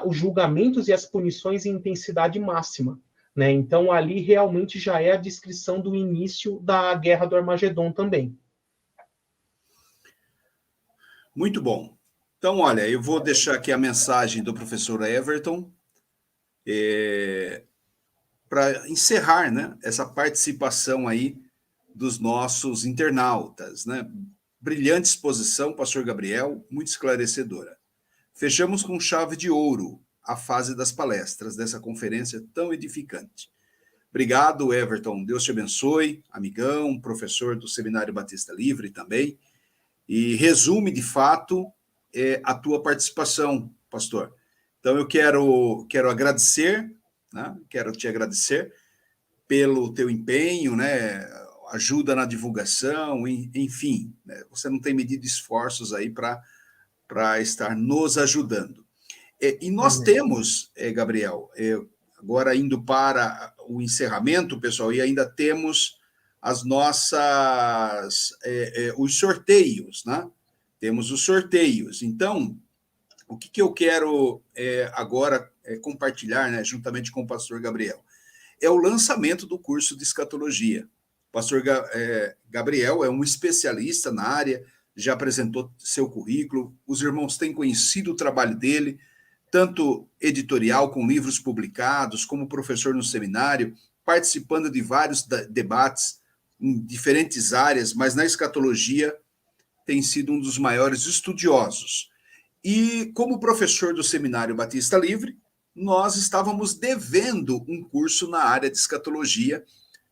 os julgamentos e as punições em intensidade máxima. Né? Então, ali realmente já é a descrição do início da Guerra do Armagedon também. Muito bom. Então, olha, eu vou deixar aqui a mensagem do professor Everton para encerrar, né, essa participação aí dos nossos internautas. Né? Brilhante exposição, pastor Gabriel, muito esclarecedora. Fechamos com chave de ouro a fase das palestras dessa conferência tão edificante. Obrigado, Everton. Deus te abençoe, amigão, professor do Seminário Batista Livre também. E resume, de fato, a tua participação, pastor. Então, eu quero agradecer, né? Quero te agradecer pelo teu empenho, né? Ajuda na divulgação, enfim, né? Você não tem medido esforços aí para estar nos ajudando. E nós temos, Gabriel, agora indo para o encerramento, pessoal, e ainda temos as nossas, os sorteios, né? Temos os sorteios. Então, o que eu quero agora compartilhar, né, juntamente com o pastor Gabriel, é o lançamento do curso de escatologia. O pastor Gabriel é um especialista na área, já apresentou seu currículo, os irmãos têm conhecido o trabalho dele, tanto editorial, com livros publicados, como professor no seminário, participando de vários debates em diferentes áreas, mas na escatologia tem sido um dos maiores estudiosos. E como professor do Seminário Batista Livre, nós estávamos devendo um curso na área de escatologia.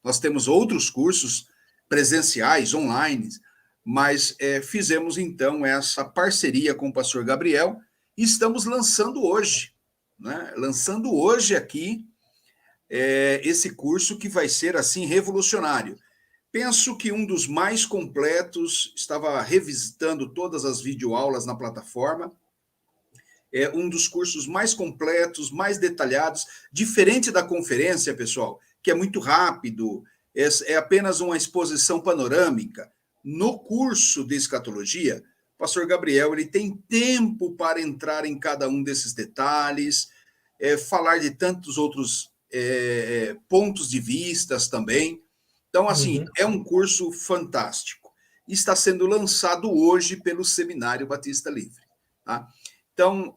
Nós temos outros cursos presenciais, online, mas fizemos então essa parceria com o pastor Gabriel e estamos lançando hoje, né? Lançando hoje aqui esse curso que vai ser assim revolucionário. Penso que um dos mais completos, estava revisitando todas as videoaulas na plataforma, é um dos cursos mais completos, mais detalhados, diferente da conferência, pessoal, que é muito rápido, é apenas uma exposição panorâmica. No curso de escatologia, o pastor Gabriel ele tem tempo para entrar em cada um desses detalhes, falar de tantos outros pontos de vistas também. Então, assim, é um curso fantástico. Está sendo lançado hoje pelo Seminário Batista Livre. Tá? Então,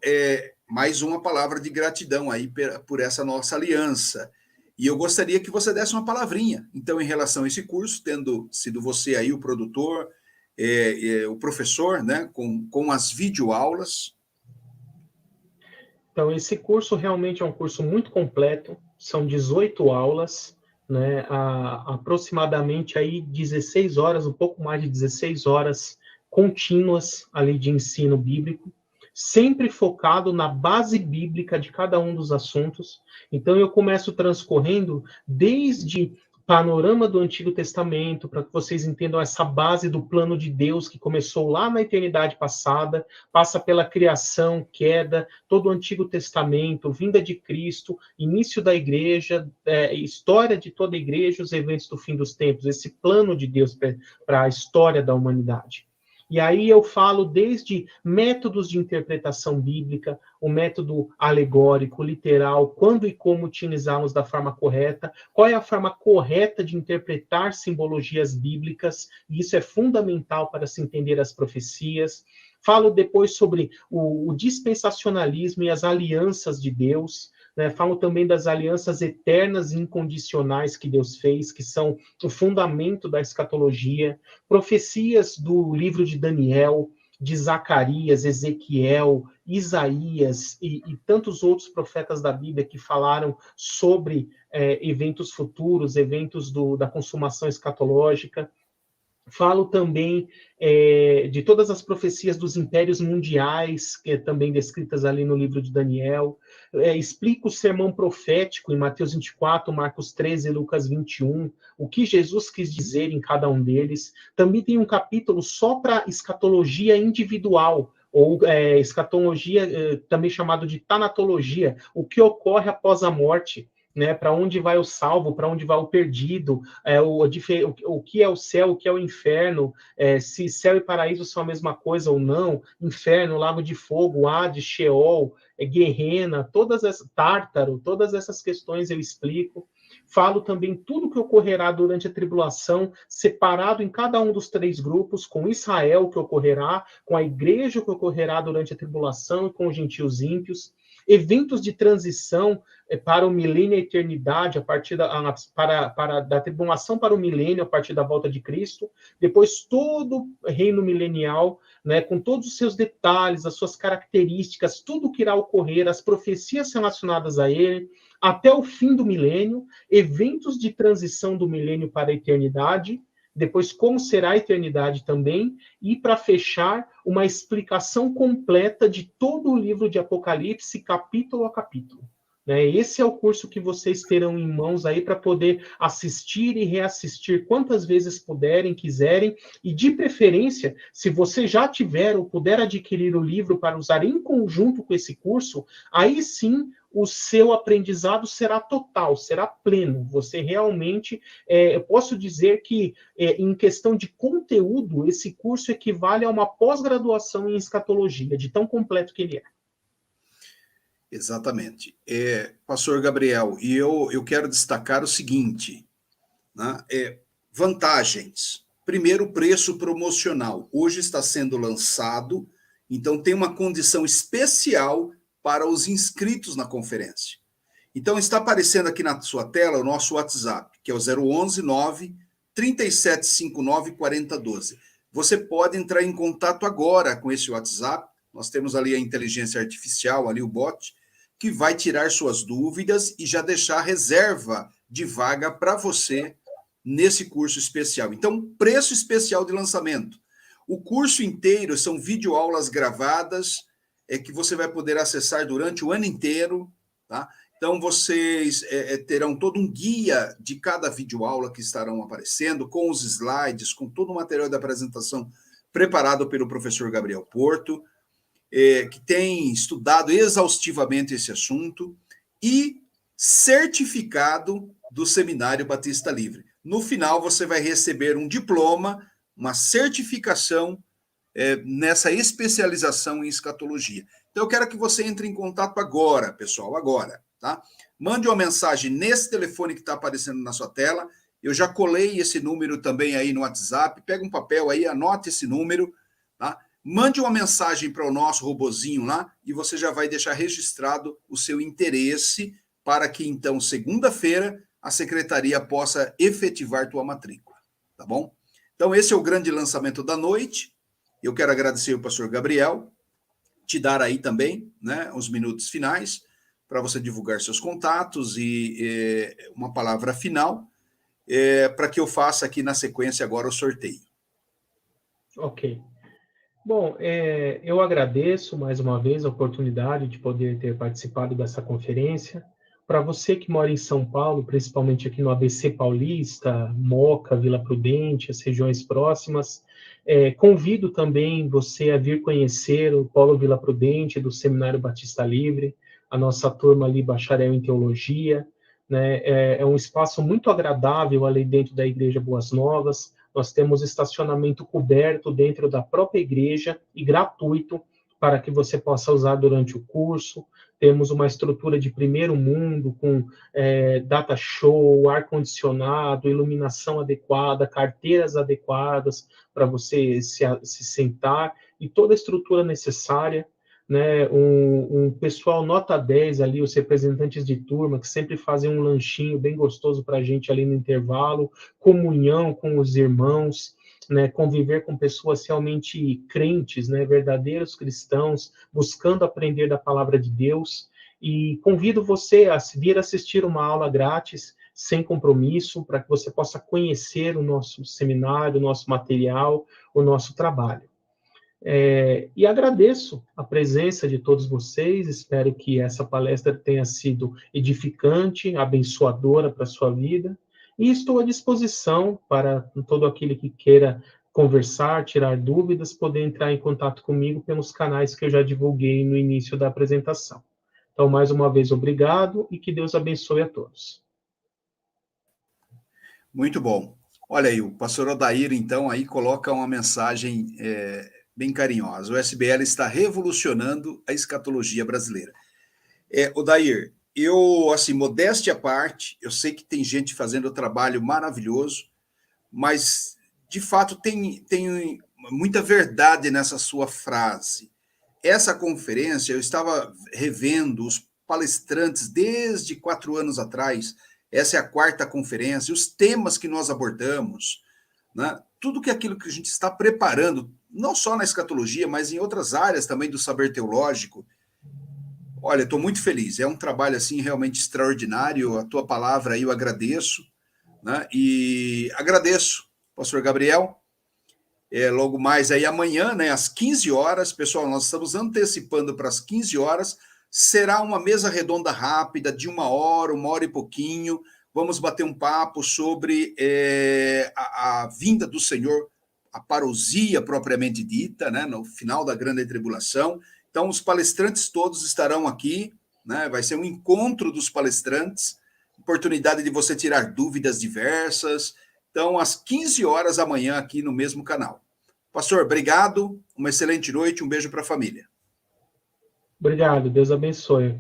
mais uma palavra de gratidão aí por essa nossa aliança. E eu gostaria que você desse uma palavrinha, então, em relação a esse curso, tendo sido você aí o produtor, o professor, né, com as videoaulas. Então, esse curso realmente é um curso muito completo, são 18 aulas, né, aproximadamente aí 16 horas, um pouco mais de 16 horas contínuas ali de ensino bíblico, sempre focado na base bíblica de cada um dos assuntos. Então, eu começo transcorrendo desde panorama do Antigo Testamento, para que vocês entendam essa base do plano de Deus que começou lá na eternidade passada, passa pela criação, queda, todo o Antigo Testamento, vinda de Cristo, início da igreja, história de toda a igreja, os eventos do fim dos tempos, esse plano de Deus para a história da humanidade. E aí eu falo desde métodos de interpretação bíblica, o método alegórico, literal, quando e como utilizá-los da forma correta, qual é a forma correta de interpretar simbologias bíblicas, e isso é fundamental para se entender as profecias. Falo depois sobre o dispensacionalismo e as alianças de Deus, né? Falo também das alianças eternas e incondicionais que Deus fez, que são o fundamento da escatologia, profecias do livro de Daniel, de Zacarias, Ezequiel, Isaías e tantos outros profetas da Bíblia que falaram sobre eventos futuros, eventos da consumação escatológica. Falo também de todas as profecias dos impérios mundiais, que é também descritas ali no livro de Daniel. Explico o sermão profético em Mateus 24, Marcos 13 e Lucas 21, o que Jesus quis dizer em cada um deles. Também tem um capítulo só para escatologia individual, ou escatologia, também chamado de tanatologia, o que ocorre após a morte. Né, para onde vai o salvo, para onde vai o perdido, o que é o céu, o que é o inferno, se céu e paraíso são a mesma coisa ou não, inferno, lago de fogo, Hades, Sheol, Guerrena, Tártaro, todas essas questões eu explico. Falo também tudo o que ocorrerá durante a tribulação, separado em cada um dos 3 grupos, com Israel que ocorrerá, com a igreja que ocorrerá durante a tribulação e com os gentios ímpios. Eventos de transição para o milênio e a eternidade, a partir da tribulação para o milênio, a partir da volta de Cristo, depois todo o reino milenial, né, com todos os seus detalhes, as suas características, tudo que irá ocorrer, as profecias relacionadas a ele, até o fim do milênio, eventos de transição do milênio para a eternidade, depois como será a eternidade também, e para fechar, uma explicação completa de todo o livro de Apocalipse, capítulo a capítulo. Esse é o curso que vocês terão em mãos aí para poder assistir e reassistir quantas vezes puderem, quiserem, e de preferência, se você já tiver ou puder adquirir o livro para usar em conjunto com esse curso, aí sim o seu aprendizado será total, será pleno. Você realmente, eu posso dizer que, em questão de conteúdo, esse curso equivale a uma pós-graduação em escatologia, de tão completo que ele é. Exatamente. Pastor Gabriel, e eu quero destacar o seguinte, né? Vantagens. Primeiro, preço promocional. Hoje está sendo lançado, então tem uma condição especial para os inscritos na conferência. Então, está aparecendo aqui na sua tela o nosso WhatsApp, que é o 011 9 3759 4012. Você pode entrar em contato agora com esse WhatsApp. Nós temos ali a inteligência artificial, ali o bot, que vai tirar suas dúvidas e já deixar reserva de vaga para você nesse curso especial. Então, preço especial de lançamento. O curso inteiro são videoaulas gravadas, que você vai poder acessar durante o ano inteiro, tá? Então, vocês terão todo um guia de cada videoaula que estarão aparecendo, com os slides, com todo o material da apresentação preparado pelo professor Gabriel Porto. que tem estudado exaustivamente esse assunto e certificado do Seminário Batista Livre. No final, você vai receber um diploma, uma certificação nessa especialização em escatologia. Então, eu quero que você entre em contato agora, pessoal, agora, tá? Mande uma mensagem nesse telefone que está aparecendo na sua tela. Eu já colei esse número também aí no WhatsApp. Pega um papel aí, anote esse número, tá? Mande uma mensagem para o nosso robozinho lá e você já vai deixar registrado o seu interesse para que, então, segunda-feira, a secretaria possa efetivar tua matrícula, tá bom? Então, esse é o grande lançamento da noite. Eu quero agradecer ao pastor Gabriel, te dar aí também, né, os minutos finais para você divulgar seus contatos e uma palavra final para que eu faça aqui na sequência agora o sorteio. Ok. Bom, eu agradeço mais uma vez a oportunidade de poder ter participado dessa conferência. Para você que mora em São Paulo, principalmente aqui no ABC Paulista, Moca, Vila Prudente, as regiões próximas, convido também você a vir conhecer o Polo Vila Prudente do Seminário Batista Livre, a nossa turma ali, bacharel em teologia, né? É um espaço muito agradável ali dentro da Igreja Boas Novas. Nós temos estacionamento coberto dentro da própria igreja e gratuito para que você possa usar durante o curso. Temos uma estrutura de primeiro mundo com data show, ar-condicionado, iluminação adequada, carteiras adequadas para você se sentar e toda a estrutura necessária, né? Um pessoal nota 10 ali, os representantes de turma, que sempre fazem um lanchinho bem gostoso para a gente ali no intervalo, comunhão com os irmãos, né? Conviver com pessoas realmente crentes, né? Verdadeiros cristãos, buscando aprender da palavra de Deus. E convido você a vir assistir uma aula grátis, sem compromisso, para que você possa conhecer o nosso seminário, o nosso material, o nosso trabalho. E agradeço a presença de todos vocês, espero que essa palestra tenha sido edificante, abençoadora para a sua vida, e estou à disposição para todo aquele que queira conversar, tirar dúvidas, poder entrar em contato comigo pelos canais que eu já divulguei no início da apresentação. Então, mais uma vez, obrigado e que Deus abençoe a todos. Muito bom. Olha aí, o pastor Odair, então, aí coloca uma mensagem bem carinhosa. O SBL está revolucionando a escatologia brasileira. Odair, eu, assim, modéstia à parte, eu sei que tem gente fazendo um trabalho maravilhoso, mas, de fato, tem muita verdade nessa sua frase. Essa conferência, eu estava revendo os palestrantes desde 4 anos atrás, essa é a 4ª conferência, os temas que nós abordamos, né? Tudo aquilo que a gente está preparando, não só na escatologia, mas em outras áreas também do saber teológico. Olha, estou muito feliz, é um trabalho assim realmente extraordinário, a tua palavra aí eu agradeço, né? E agradeço, pastor Gabriel, logo mais aí amanhã, né, às 15 horas, pessoal, nós estamos antecipando para as 15 horas, será uma mesa redonda rápida, de 1 hora, 1 hora e pouquinho, vamos bater um papo sobre a vinda do Senhor, a parousia propriamente dita, né, no final da grande tribulação. Então, os palestrantes todos estarão aqui, né, vai ser um encontro dos palestrantes, oportunidade de você tirar dúvidas diversas. Então, às 15 horas amanhã, aqui no mesmo canal. Pastor, obrigado, uma excelente noite, um beijo para a família. Obrigado, Deus abençoe.